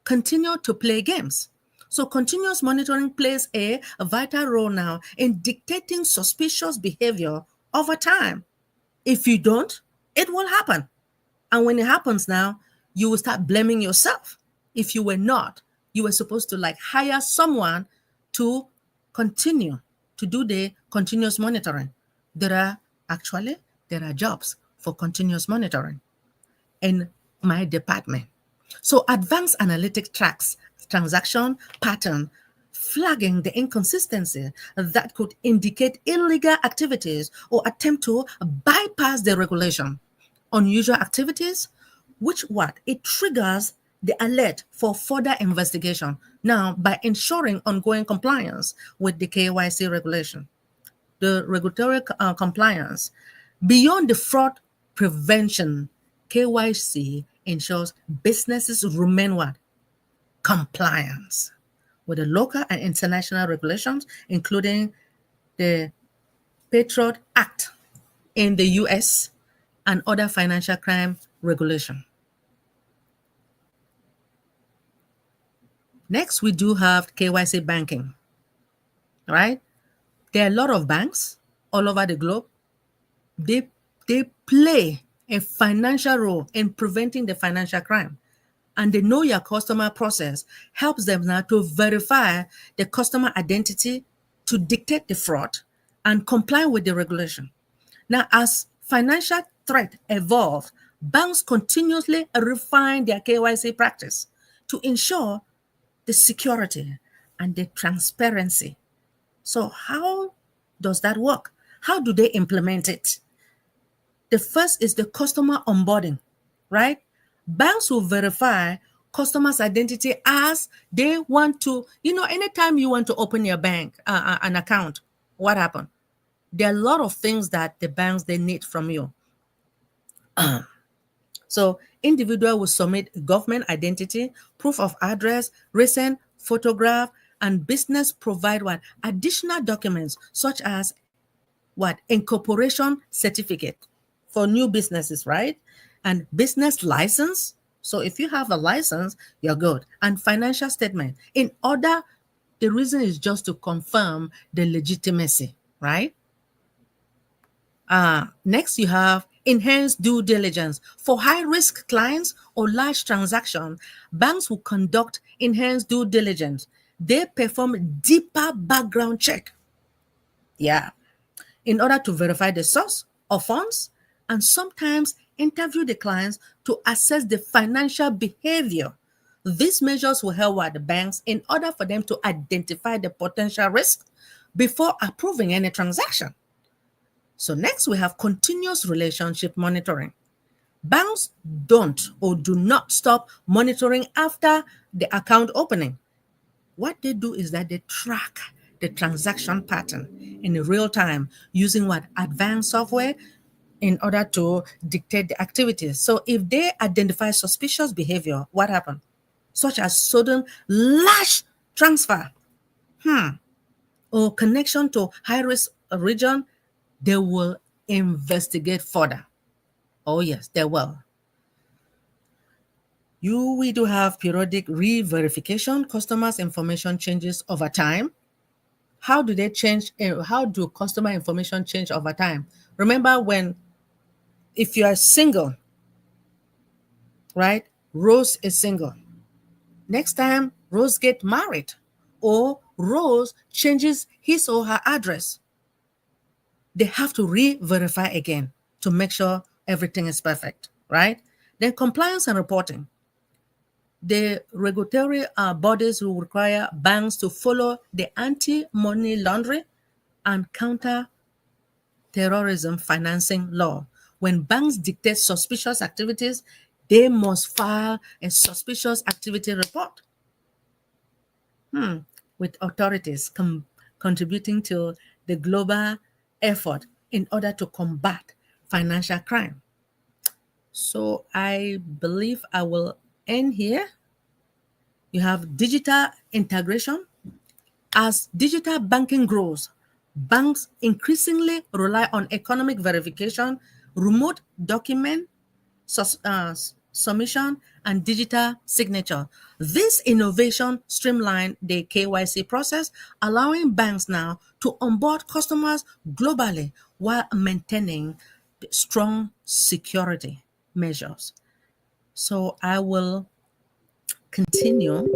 continue to play games. So continuous monitoring plays a vital role now in dictating suspicious behavior over time. If you don't, it will happen. And when it happens now, you will start blaming yourself. If you were not, you were supposed to hire someone to continue to do the continuous monitoring. There are jobs for continuous monitoring in my department. So advanced analytic tracks transaction pattern, flagging the inconsistency that could indicate illegal activities or attempt to bypass the regulation. Unusual activities, it triggers the alert for further investigation. Now, by ensuring ongoing compliance with the KYC regulation, the regulatory compliance, beyond the fraud prevention, KYC ensures businesses remain compliance with the local and international regulations, including the Patriot Act in the US and other financial crime regulation. Next, we do have KYC banking, right? There are a lot of banks all over the globe. They play a financial role in preventing the financial crime. And the know your customer process helps them now to verify the customer identity, to dictate the fraud and comply with the regulation. Now, as financial threat evolve, banks continuously refine their KYC practice to ensure the security and the transparency. So how does that work? How do they implement it? The first is the customer onboarding, right? Banks will verify customers' identity as they want to. Anytime you want to open your bank, an account, what happened? There are a lot of things that the banks, they need from you. So individual will submit government identity, proof of address, recent photograph, and business provide additional documents such as incorporation certificate for new businesses, right? And business license. So if you have a license, you're good. And financial statement. The reason is just to confirm the legitimacy, right? Next, you have enhanced due diligence. For high-risk clients or large transactions, banks will conduct enhanced due diligence. They perform deeper background check. Yeah. In order to verify the source of funds and sometimes interview the clients to assess the financial behavior. These measures will help the banks in order for them to identify the potential risk before approving any transaction. So next, we have continuous relationship monitoring. Banks don't or do not stop monitoring after the account opening. What they do is that they track the transaction pattern in real time using advanced software in order to dictate the activities. So if they identify suspicious behavior, what happened? Such as sudden large transfer, or connection to high-risk region, they will investigate further. Oh yes, they will. We do have periodic re-verification. Customers' information changes over time. How do they change? How do customer information change over time? Remember if you are single, right? Rose is single. Next time, Rose get married, or Rose changes his or her address. They have to re-verify again to make sure everything is perfect, right? Then compliance and reporting. The regulatory bodies will require banks to follow the anti-money laundering and counter-terrorism financing law. When banks dictate suspicious activities, they must file a suspicious activity report with authorities contributing to the global effort in order to combat financial crime. So I believe I will end here. You have digital integration. As digital banking grows, banks increasingly rely on economic verification, remote document submission, and digital signature. This innovation streamlined the KYC process, allowing banks now to onboard customers globally while maintaining strong security measures. So I will continue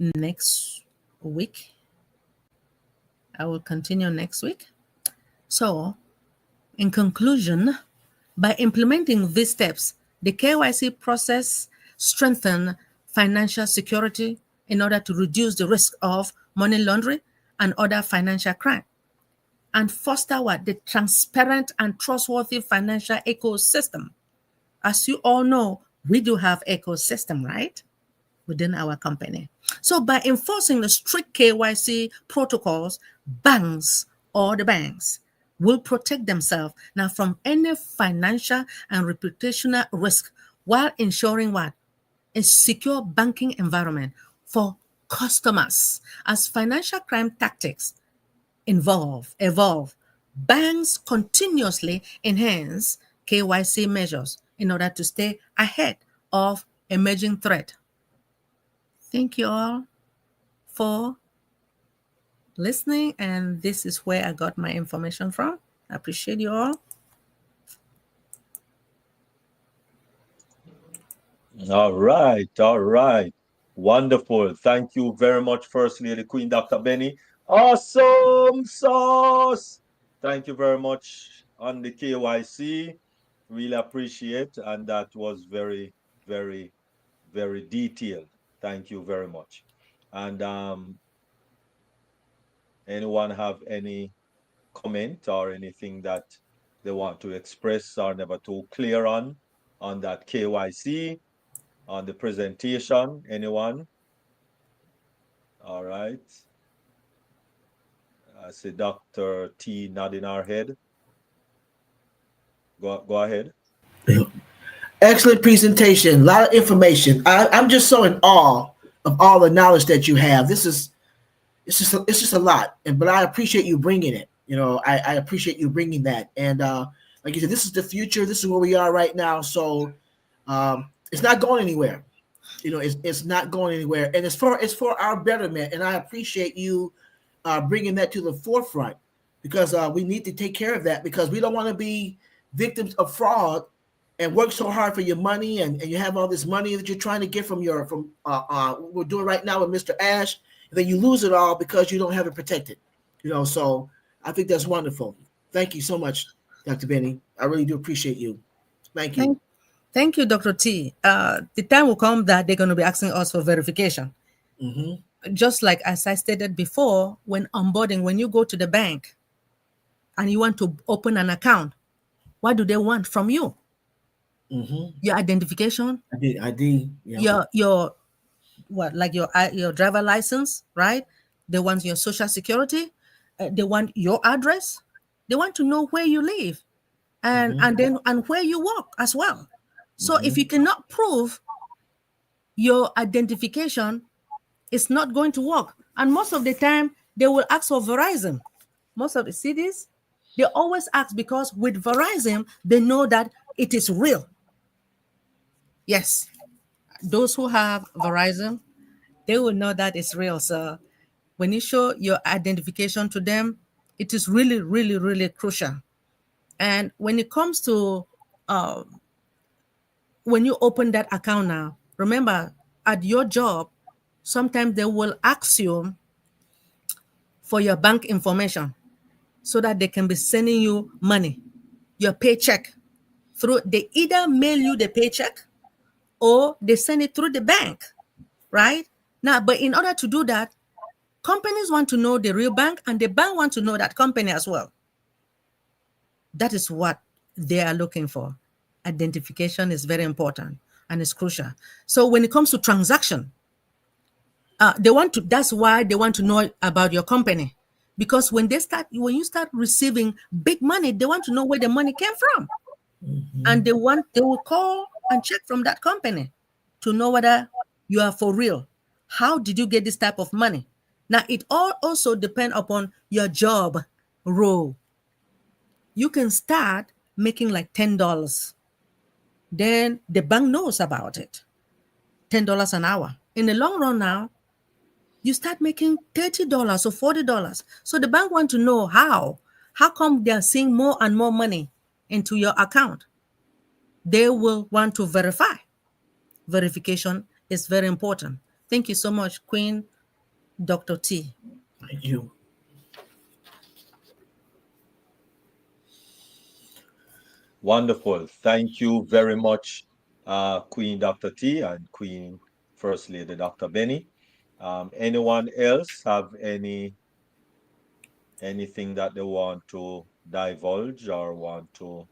next week. I will continue next week. So, in conclusion, by implementing these steps, the KYC process strengthen financial security in order to reduce the risk of money laundering and other financial crime, and foster what? The transparent and trustworthy financial ecosystem. As you all know, we do have ecosystem, right? Within our company. So by enforcing the strict KYC protocols, the banks will protect themselves now from any financial and reputational risk while ensuring what? A secure banking environment for customers. As financial crime tactics evolve, banks continuously enhance KYC measures in order to stay ahead of emerging threat. Thank you all for listening, and this is where I got my information from. I appreciate you all. All right, all right. Wonderful. Thank you very much, First Lady Queen Dr. Benny. Awesome sauce. Thank you very much on the KYC. Really appreciate, and that was very, very, very detailed. Thank you very much. And anyone have any comment or anything that they want to express or never too clear on that KYC, on the presentation? Anyone? All right. I see Dr. T nodding our head. Go ahead. Excellent presentation. A lot of information. I'm just so in awe of all the knowledge that you have. It's just a lot. But I appreciate you bringing it. I appreciate you bringing that. And like you said, this is the future. This is where we are right now. So it's not going anywhere. It's not going anywhere. And it's for our betterment. And I appreciate you bringing that to the forefront, because we need to take care of that, because we don't want to be victims of fraud and work so hard for your money, and you have all this money that you're trying to get from what we're doing right now with Mr. Ash, and then you lose it all because you don't have it protected. So I think that's wonderful. Thank you so much, Dr. Benny. I really do appreciate you. Thank you. Thank you, Dr. T. The time will come that they're going to be asking us for verification. Mm-hmm. Just like as I stated before, when you go to the bank and you want to open an account, what do they want from you? Mm-hmm. Your identification, ID, yeah. your driver license, right? They want your social security. They want your address. They want to know where you live, and where you work as well. So if you cannot prove your identification, it's not going to work. And most of the time, they will ask for Verizon. Most of the cities, they always ask, because with Verizon, they know that it is real. Yes, those who have Verizon, they will know that it's real. So when you show your identification to them, it is really, really, really crucial. And when it comes to when you open that account now, remember, at your job, sometimes they will ask you for your bank information so that they can be sending you money, your paycheck. Through, they either mail you the paycheck or they send it through the bank, right? Now, but in order to do that, companies want to know the real bank and the bank want to know that company as well. That is what they are looking for. Identification is very important and it's crucial. So when it comes to transaction, they want to, that's why they want to know about your company, because when you start receiving big money, they want to know where the money came from. And they will call and check from that company to know whether you are for real. How did you get this type of money? Now it all also depends upon your job role. You can start making like $10. Then the bank knows about it. $10 an hour. In the long run now, you start making $30 or $40. So the bank want to know how. How come they are seeing more and more money into your account? They will want to verify. Verification is very important. Thank you so much, Queen Dr. T. Thank you. Wonderful. Thank you very much, Queen Dr. T and Queen First Lady Dr. Benny. Anyone else have anything that they want to divulge or want to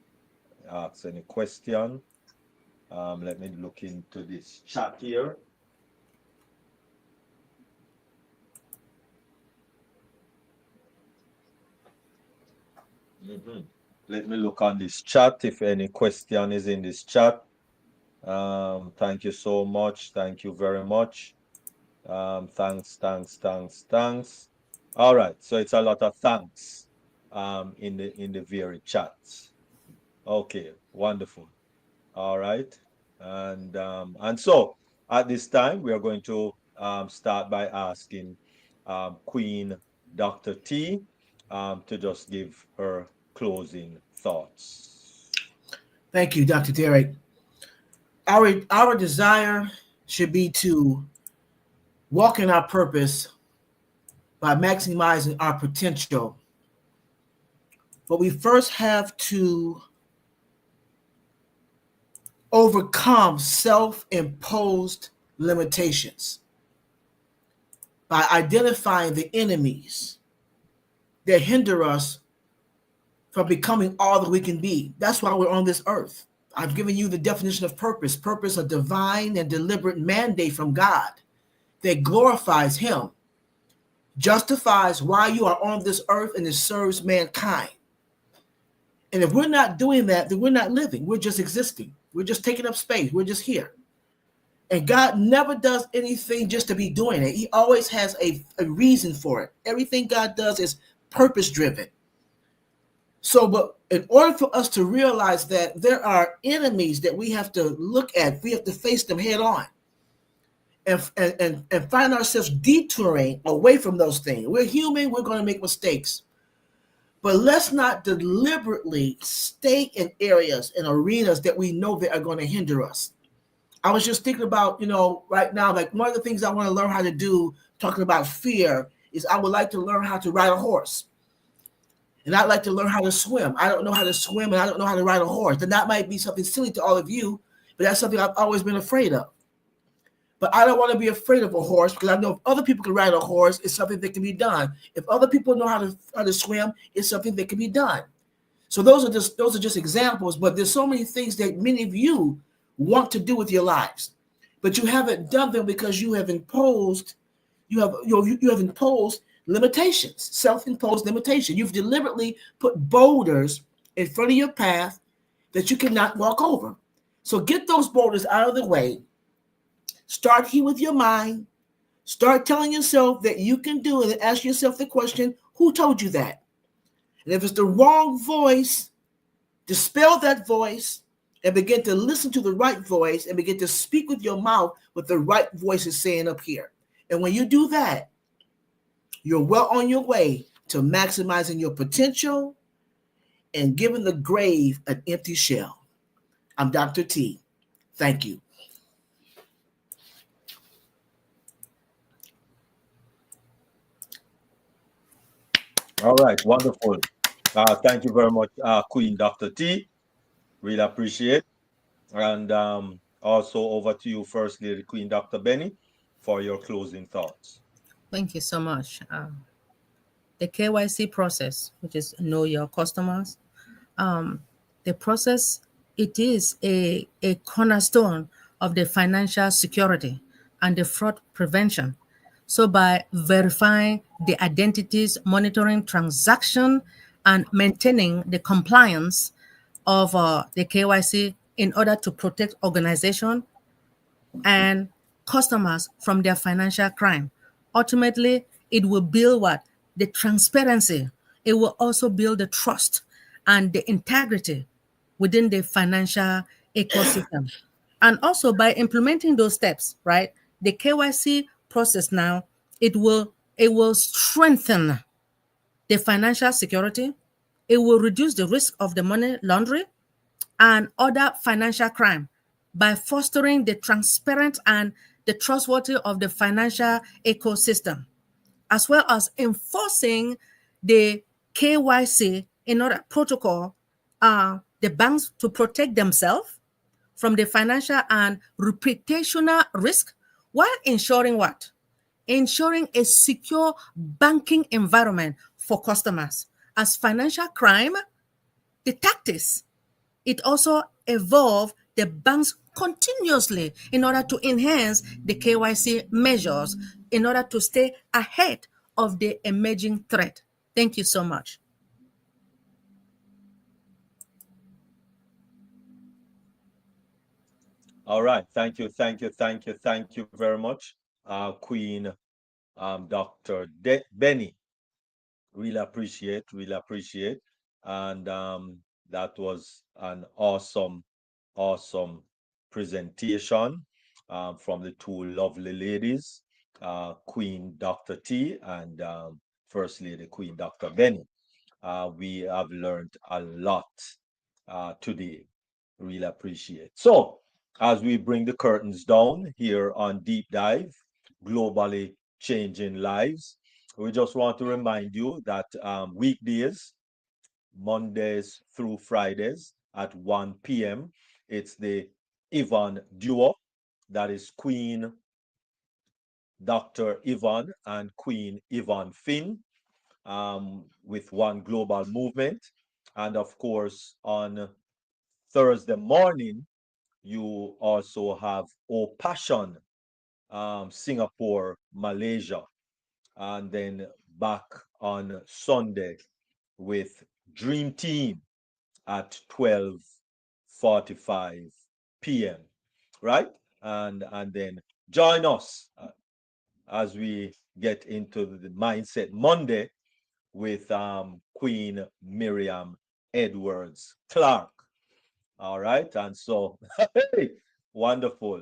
ask any question? Let me look into this chat here. Let me look on this chat if any question is in this chat. Thank you so much. Thank you very much. Thanks. All right, so it's a lot of thanks in the very chats. Okay, wonderful. All right, and so at this time we are going to start by asking Queen Dr. T to just give her closing thoughts. Thank you, Dr. Derek. Our desire should be to walk in our purpose by maximizing our potential. But we first have to overcome self-imposed limitations by identifying the enemies that hinder us from becoming all that we can be. That's why we're on this earth. I've given you the definition of purpose. Purpose, a divine and deliberate mandate from God that glorifies Him, justifies why you are on this earth, and it serves mankind. And if we're not doing that, then we're not living. We're just existing. We're just taking up space. We're just here. And God never does anything just to be doing it. He always has a reason for it. Everything God does is purpose driven. So, but in order for us to realize that there are enemies that we have to look at, we have to face them head on and find ourselves detouring away from those things. We're human. We're going to make mistakes. But let's not deliberately stay in areas and arenas that we know that are going to hinder us. I was just thinking about, right now, like one of the things I want to learn how to do, talking about fear, is I would like to learn how to ride a horse. And I'd like to learn how to swim. I don't know how to swim and I don't know how to ride a horse. And that might be something silly to all of you, but that's something I've always been afraid of. But I don't want to be afraid of a horse because I know if other people can ride a horse, it's something that can be done. If other people know how to swim, it's something that can be done. So those are just examples, but there's so many things that many of you want to do with your lives, but you haven't done them because you have imposed limitations, self-imposed limitation. You've deliberately put boulders in front of your path that you cannot walk over. So get those boulders out of the way. Start here with your mind. Start telling yourself that you can do it and ask yourself the question, who told you that? And if it's the wrong voice, dispel that voice and begin to listen to the right voice and begin to speak with your mouth what the right voice is saying up here. And when you do that, you're well on your way to maximizing your potential and giving the grave an empty shell. I'm Dr. T. Thank you. All right, wonderful. Thank you very much, Queen Dr. T. Really appreciate. And also over to you, First Lady Queen Dr. Benny, for your closing thoughts. Thank you so much. The KYC process, which is know your customers, the process, it is a cornerstone of the financial security and the fraud prevention. So by verifying the identities, monitoring transaction, and maintaining the compliance of the KYC in order to protect organization and customers from their financial crime. Ultimately, it will build what? The transparency. It will also build the trust and the integrity within the financial ecosystem. And also by implementing those steps, right? The KYC process now, it will strengthen the financial security. It will reduce the risk of the money laundering and other financial crime by fostering the transparent and the trustworthy of the financial ecosystem, as well as enforcing the KYC in order protocol, the banks to protect themselves from the financial and reputational risk while ensuring what? Ensuring a secure banking environment for customers. As financial crime, the tactics, it also evolved the banks continuously in order to enhance the KYC measures in order to stay ahead of the emerging threat. Thank you so much. All right. Thank you. Thank you. Thank you. Thank you very much, Queen Dr. Benny. Really appreciate. Really appreciate. And that was an awesome presentation from the two lovely ladies, Queen Dr. T and First Lady Queen Dr. Benny. We have learned a lot today. Really appreciate. So, as we bring the curtains down here on Deep Dive, globally changing lives, we just want to remind you that weekdays, Mondays through Fridays at 1 p.m., it's the Yvonne duo, that is Queen Dr. Yvonne and Queen Yvonne Finn, with One Global Movement. And of course, on Thursday morning, you also have O Passion, Singapore, Malaysia. And then back on Sunday with Dream Team at 12:45 p.m. Right? And then join us as we get into the Mindset Monday with Queen Miriam Edwards Clark. All right. And so, hey, wonderful.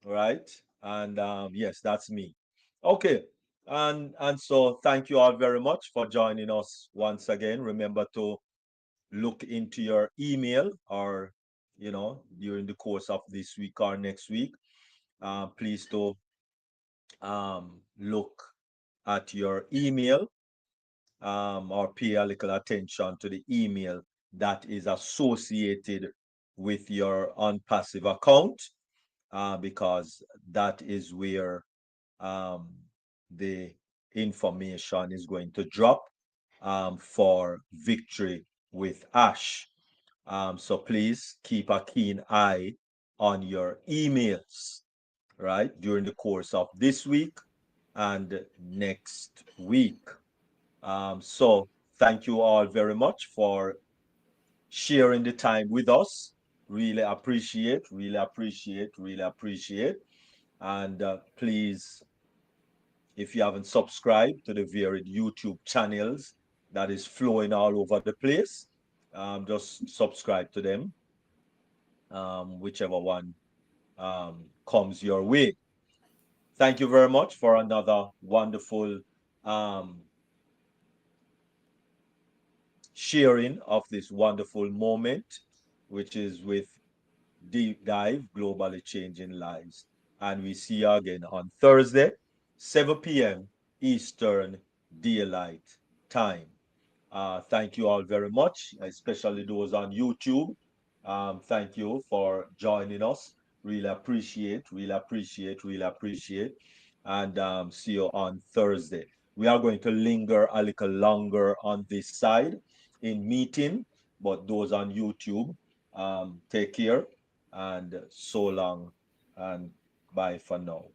Right. And yes, that's me. Okay. And so thank you all very much for joining us once again. Remember to look into your email, or during the course of this week or next week. Please do look at your email, or pay a little attention to the email that is associated with your unpassive account, because that is where the information is going to drop for Victory with Ash. So please keep a keen eye on your emails, right, during the course of this week and next week. So thank you all very much for sharing the time with us. Really appreciate, really appreciate, really appreciate. And please, if you haven't subscribed to the varied YouTube channels that is flowing all over the place, just subscribe to them, whichever one comes your way. Thank you very much for another wonderful um, sharing of this wonderful moment, which is with Deep Dive Globally Changing Lives. And we see you again on Thursday, 7 p.m. Eastern Daylight time. Thank you all very much, especially those on YouTube. Thank you for joining us. Really appreciate, really appreciate, really appreciate. And see you on Thursday. We are going to linger a little longer on this side in meeting, but those on YouTube, take care and so long and bye for now.